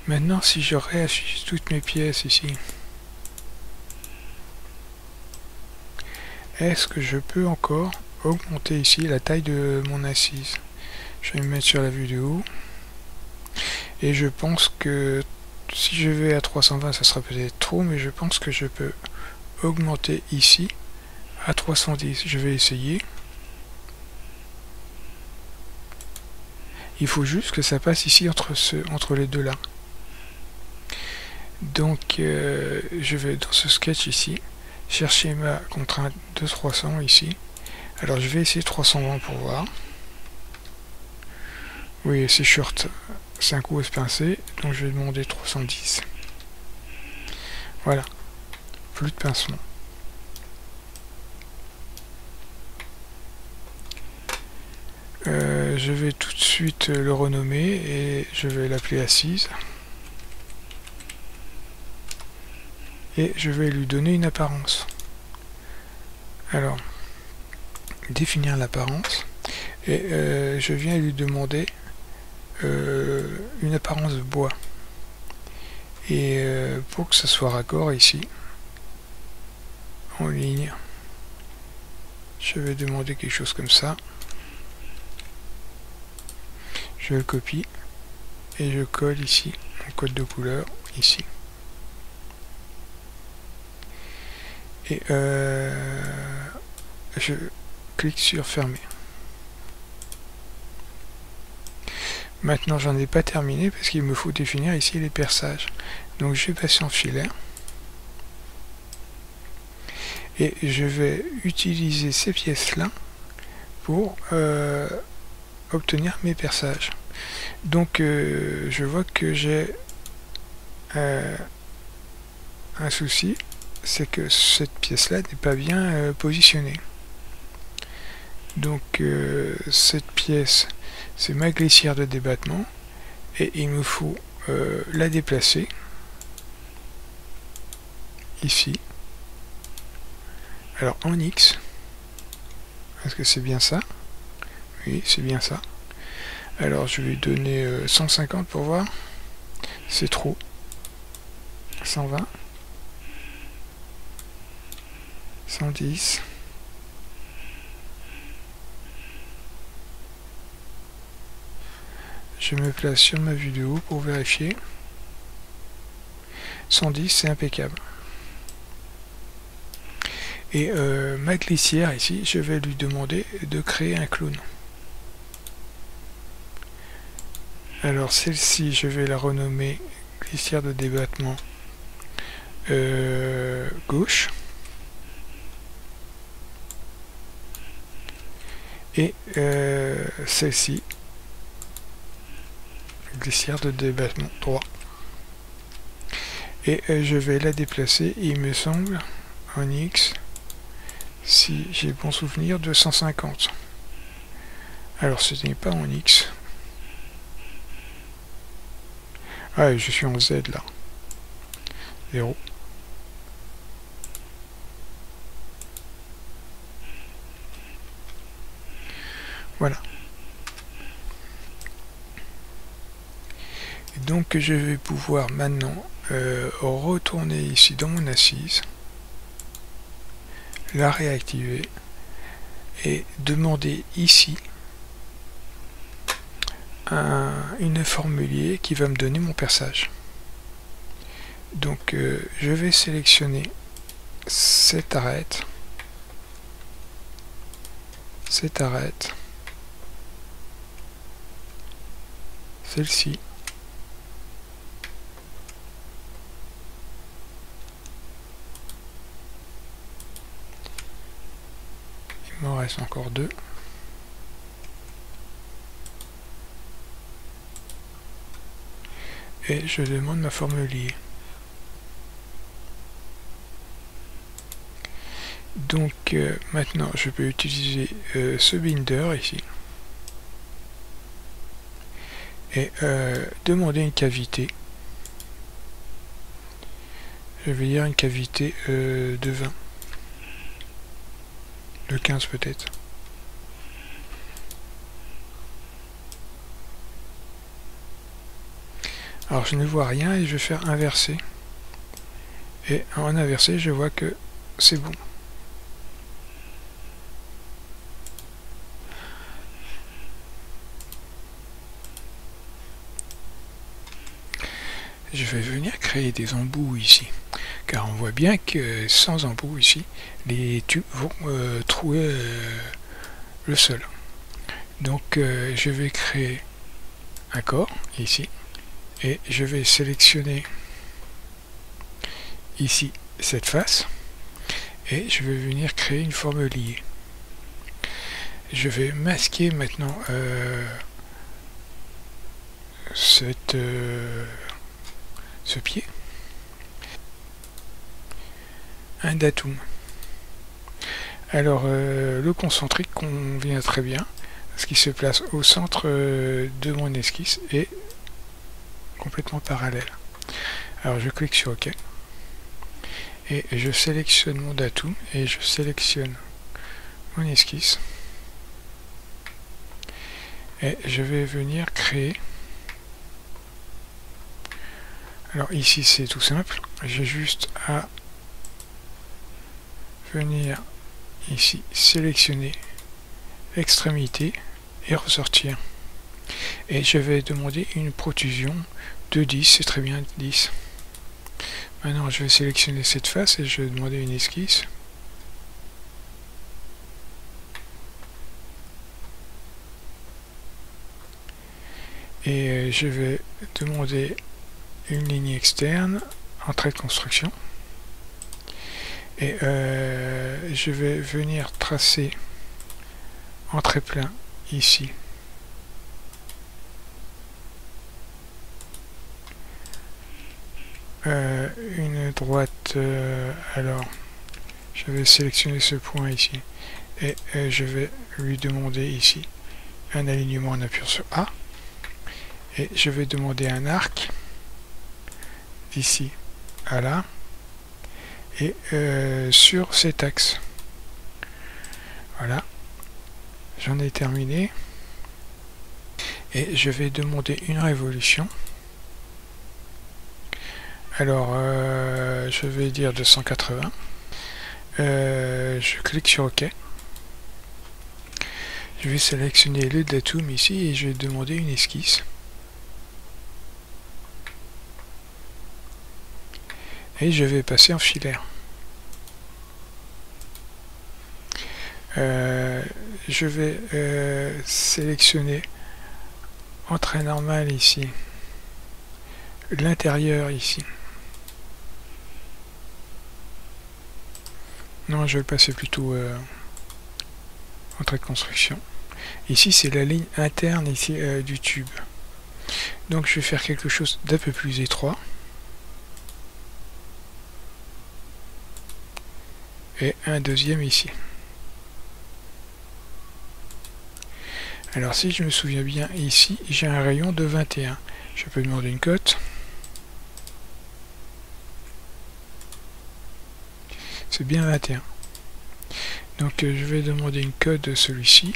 Maintenant si je réaffiche toutes mes pièces ici, est-ce que je peux encore augmenter ici la taille de mon assise? Je vais me mettre sur la vue de haut. Et je pense que si je vais à 320 ça sera peut-être trop, mais je pense que je peux augmenter ici à 310. Je vais essayer. Il faut juste que ça passe ici entre les deux là. Donc je vais dans ce sketch ici, chercher ma contrainte de 300 ici. Alors je vais essayer 320 pour voir. Oui, c'est short, c'est un coup à se pincer, donc je vais demander 310. Voilà, plus de pincement. Je vais tout de suite le renommer et je vais l'appeler assise. Et je vais lui donner une apparence. Alors, définir l'apparence. Et je viens lui demander une apparence de bois. Et pour que ça soit raccord ici, en ligne, je vais demander quelque chose comme ça. Je le copie et je colle ici mon code de couleur ici. Et je clique sur fermer. Maintenant j'en ai pas terminé parce qu'il me faut définir ici les perçages. Donc je vais passer en filaire et je vais utiliser ces pièces là pour obtenir mes perçages. Donc je vois que j'ai un souci, c'est que cette pièce là n'est pas bien positionnée. Donc cette pièce, c'est ma glissière de débattement et il me faut la déplacer ici. Alors en X, est-ce que c'est bien ça? Oui, c'est bien ça. Alors je vais lui donner 150 pour voir. C'est trop. 120. 110. Je me place sur ma vue de haut pour vérifier. 110, c'est impeccable. Et ma glissière ici, je vais lui demander de créer un clone. Alors celle-ci, je vais la renommer glissière de débattement gauche. Et celle-ci, glissière de débattement droit. Et je vais la déplacer, il me semble, en X, si j'ai bon souvenir, de 150. Alors ce n'est pas en X. Ah, je suis en Z là. 0. Voilà. Et donc je vais pouvoir maintenant retourner ici dans mon assise, la réactiver et demander ici une formulier qui va me donner mon perçage. Donc je vais sélectionner cette arête, celle-ci, il m'en reste encore deux. Et je demande ma formulier. Donc maintenant je peux utiliser ce binder ici et demander une cavité. Je vais dire une cavité de 20, de 15 peut-être. Alors je ne vois rien et je vais faire inverser. Et en inversé, je vois que c'est bon. Je vais venir créer des embouts ici, car on voit bien que sans embouts ici, les tubes vont trouer le sol. Donc je vais créer un corps ici, et je vais sélectionner ici cette face, et je vais venir créer une forme liée. Je vais masquer maintenant ce pied, un datum. Alors le concentrique convient très bien parce qu'il se place au centre de mon esquisse et complètement parallèle. Alors je clique sur OK et je sélectionne mon datum et je sélectionne mon esquisse et je vais venir créer. Alors ici c'est tout simple, j'ai juste à venir ici sélectionner l'extrémité et ressortir, et je vais demander une protrusion de 10, c'est très bien 10. Maintenant je vais sélectionner cette face et je vais demander une esquisse, et je vais demander une ligne externe en trait de construction, et je vais venir tracer en trait plein ici une droite. Alors je vais sélectionner ce point ici et je vais lui demander ici un alignement en appuyant sur A, et je vais demander un arc d'ici à là et sur cet axe. Voilà, j'en ai terminé, et je vais demander une révolution. Alors je vais dire 280. Je clique sur OK. Je vais sélectionner le datum ici et je vais demander une esquisse. Et je vais passer en filaire. Je vais sélectionner en trait normal ici l'intérieur ici. Non, je vais le passer plutôt en trait de construction. Ici c'est la ligne interne ici du tube. Donc je vais faire quelque chose d'un peu plus étroit. Et un deuxième ici. Alors si je me souviens bien, ici j'ai un rayon de 21. Je peux demander une cote. C'est bien 21. Donc je vais demander une cote de celui-ci.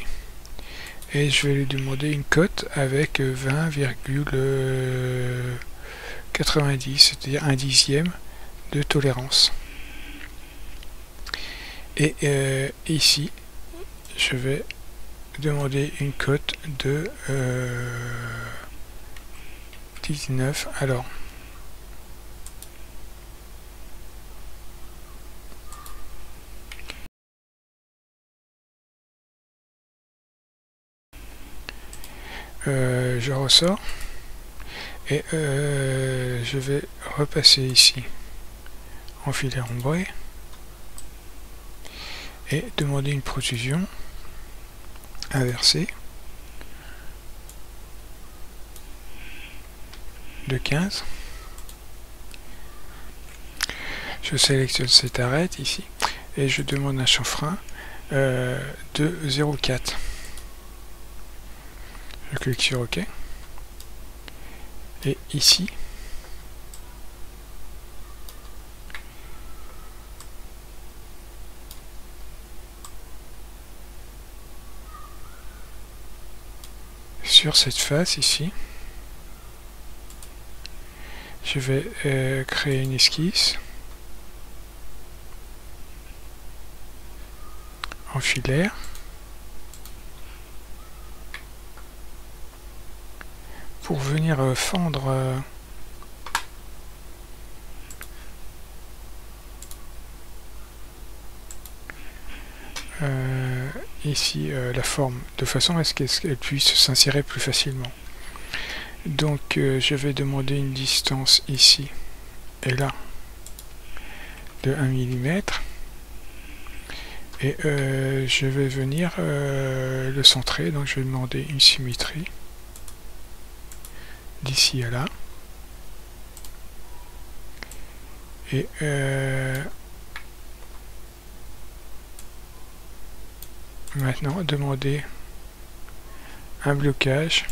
Et je vais lui demander une cote avec 20,90, c'est-à-dire un dixième de tolérance. Et ici, je vais demander une cote de 19. Alors, je ressors et je vais repasser ici en filaire ombré et demander une protrusion inversée de 15. Je sélectionne cette arête ici et je demande un chanfrein de 0,4. Je clique sur OK. Et ici, sur cette face ici, je vais créer une esquisse en filaire. Pour venir fendre ici la forme, de façon à ce qu'elle puisse s'insérer plus facilement. Donc je vais demander une distance ici et là de 1 mm. Et je vais venir le centrer, donc je vais demander une symétrie d'ici à là. Et maintenant demander un blocage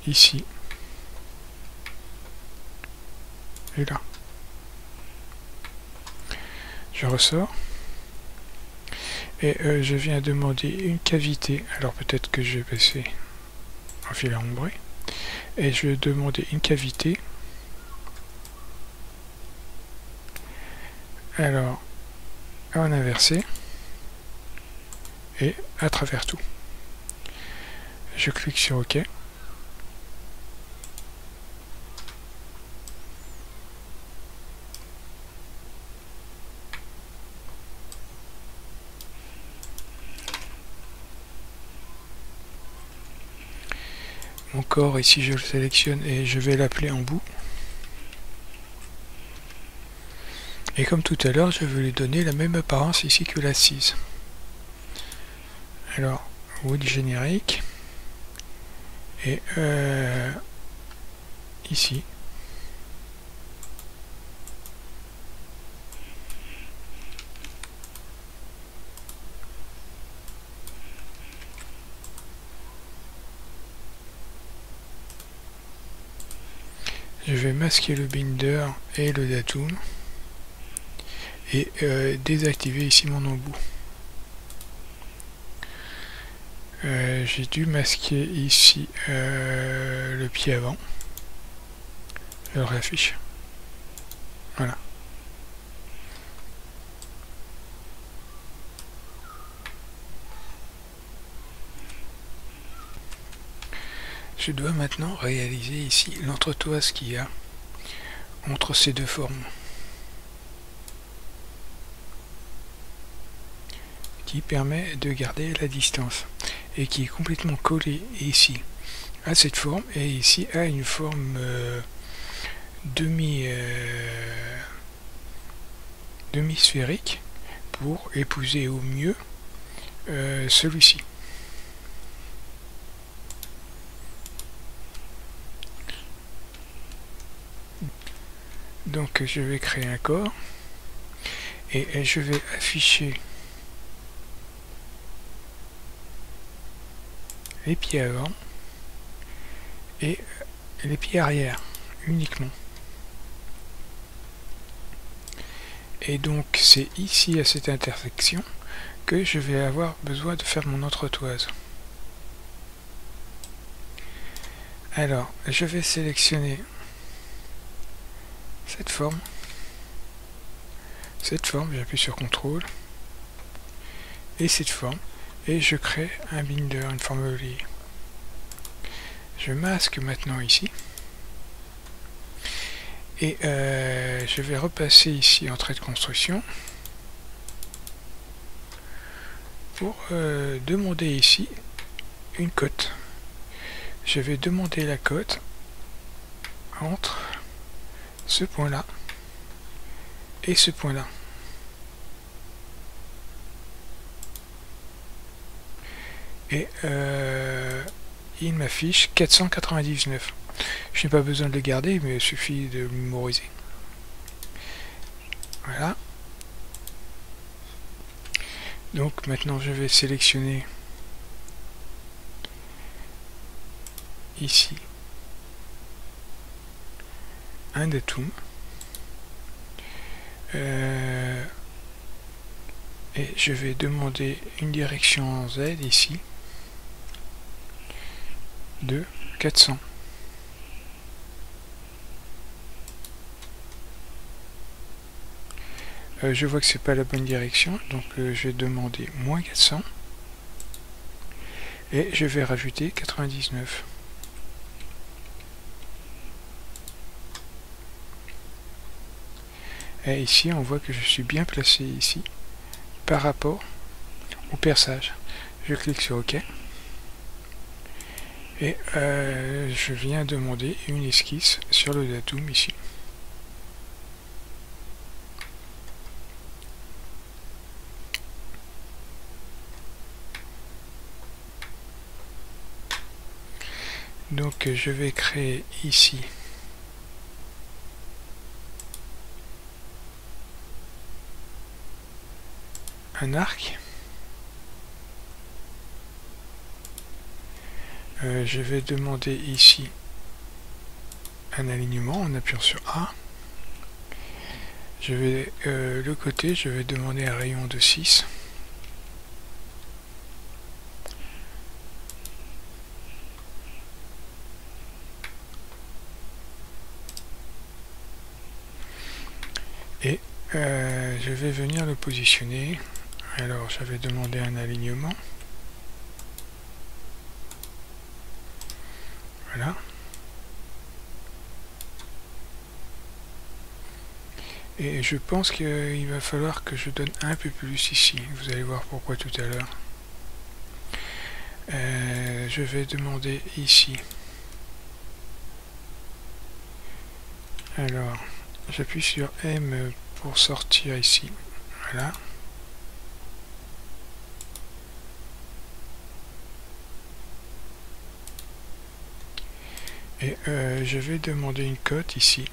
ici et là. Je ressors et je viens demander une cavité. Alors peut-être que je vais passer en fil à ombrer et je vais demander une cavité. Alors en inversé et à travers tout. Je clique sur OK. Mon corps ici je le sélectionne et je vais l'appeler en bout. Et comme tout à l'heure, je vais lui donner la même apparence ici que l'assise. Alors, wood générique et ici. Je vais masquer le binder et le datum et désactiver ici mon embout. J'ai dû masquer ici le pied avant. Je le réaffiche. Voilà. Je dois maintenant réaliser ici l'entretoise qu'il y a entre ces deux formes, qui permet de garder la distance et qui est complètement collé ici à cette forme et ici à une forme demi-sphérique pour épouser au mieux celui-ci. Donc je vais créer un corps et je vais afficher les pieds avant et les pieds arrière uniquement. Et donc c'est ici à cette intersection que je vais avoir besoin de faire mon entretoise. Alors je vais sélectionner cette forme, j'appuie sur CTRL et cette forme et je crée un binder, une forme reliée. Je masque maintenant ici et je vais repasser ici en trait de construction pour demander ici une cote. Je vais demander la cote entre ce point là et ce point là. Et il m'affiche 499. Je n'ai pas besoin de le garder, mais il suffit de le mémoriser. Voilà. Donc maintenant je vais sélectionner ici un datum et je vais demander une direction Z ici de 400. Je vois que c'est pas la bonne direction, donc je vais demander moins 400 et je vais rajouter 99. Et ici on voit que je suis bien placé ici par rapport au perçage. Je clique sur OK Et je viens demander une esquisse sur le datum ici. Donc je vais créer ici un arc. Je vais demander ici un alignement en appuyant sur A. Je vais le côté, je vais demander un rayon de 6. Et je vais venir le positionner. Alors je vais demander un alignement. Voilà. Et je pense qu'il va falloir que je donne un peu plus ici. Vous allez voir pourquoi tout à l'heure. Je vais demander ici. Alors, j'appuie sur M pour sortir ici. Voilà. Et je vais demander une cote ici.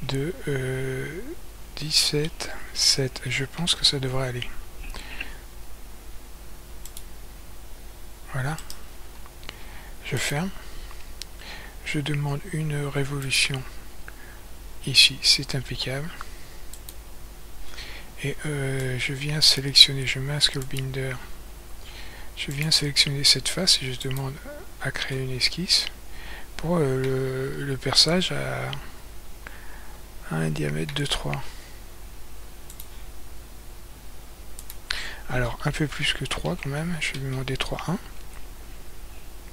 De 17,7. Je pense que ça devrait aller. Voilà. Je ferme. Je demande une révolution. Ici, c'est impeccable. Et je viens sélectionner, je masque le binder. Je viens sélectionner cette face et je demande à créer une esquisse pour le perçage à un diamètre de 3. Alors un peu plus que 3 quand même, je vais demander 3,1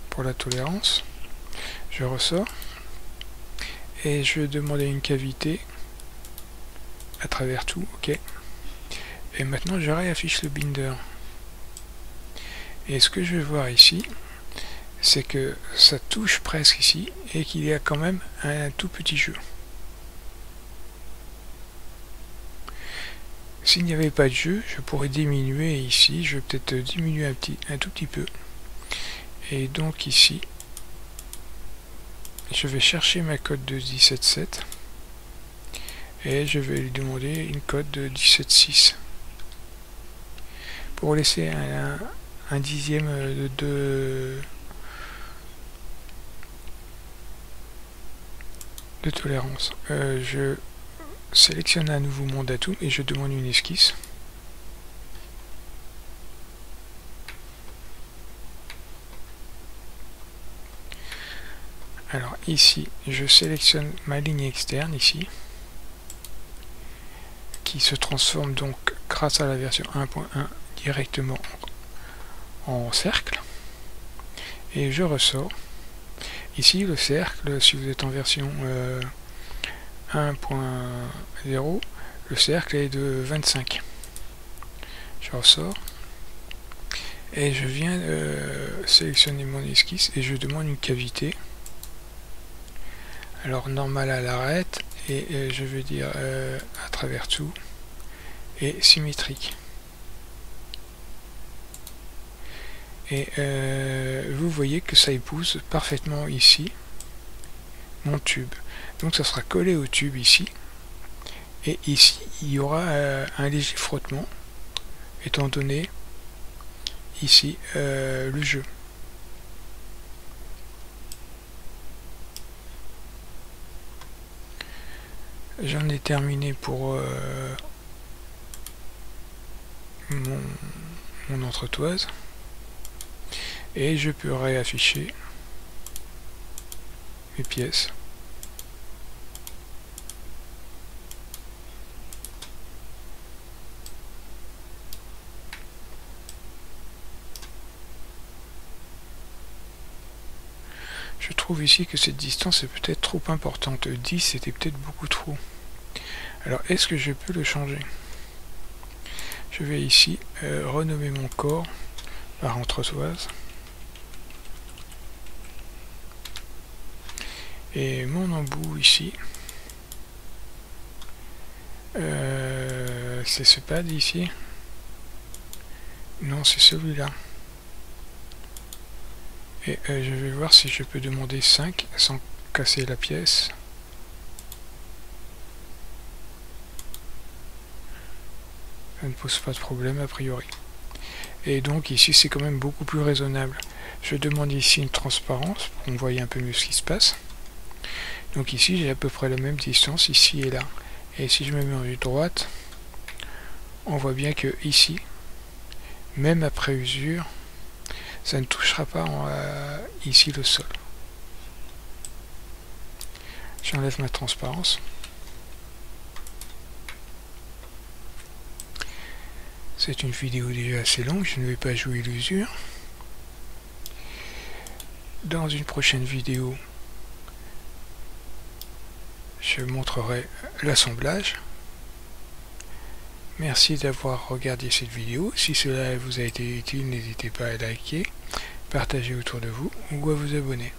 pour la tolérance. Je ressors et je vais demander une cavité à travers tout, ok. Et maintenant je réaffiche le binder. Et ce que je vais voir ici, c'est que ça touche presque ici et qu'il y a quand même un tout petit jeu. S'il n'y avait pas de jeu, je pourrais diminuer ici, je vais peut-être diminuer un tout petit peu. Et donc ici, je vais chercher ma cote de 17,7 et je vais lui demander une cote de 17,6 pour laisser un dixième de tolérance. Je sélectionne à nouveau mon datum et je demande une esquisse. Alors ici, je sélectionne ma ligne externe ici, qui se transforme donc grâce à la version 1.1 directement en cercle. Et je ressors. Ici, le cercle, si vous êtes en version 1.0, le cercle est de 25. Je ressors. Et je viens sélectionner mon esquisse et je demande une cavité. Alors normal à l'arête et je veux dire à travers tout et symétrique. Et vous voyez que ça épouse parfaitement ici mon tube. Donc ça sera collé au tube ici. Et ici il y aura un léger frottement étant donné ici le jeu. J'en ai terminé pour mon entretoise et je peux réafficher mes pièces. Je trouve ici que cette distance est peut-être trop importante. 10 c'était peut-être beaucoup trop. Alors est-ce que je peux le changer? Je vais ici renommer mon corps par entresoise. Et mon embout ici, c'est ce pad ici. Non, c'est celui-là. Et je vais voir si je peux demander 5 sans casser la pièce. Ça ne pose pas de problème a priori. Et donc ici c'est quand même beaucoup plus raisonnable. Je demande ici une transparence pour qu'on voie un peu mieux ce qui se passe. Donc ici j'ai à peu près la même distance ici et là. Et si je me mets en vue droite, on voit bien que ici, même après usure, ça ne touchera pas ici le sol. J'enlève ma transparence. C'est une vidéo déjà assez longue, je ne vais pas jouer l'usure. Dans une prochaine vidéo, je montrerai l'assemblage. Merci d'avoir regardé cette vidéo. Si cela vous a été utile, n'hésitez pas à liker, partager autour de vous ou à vous abonner.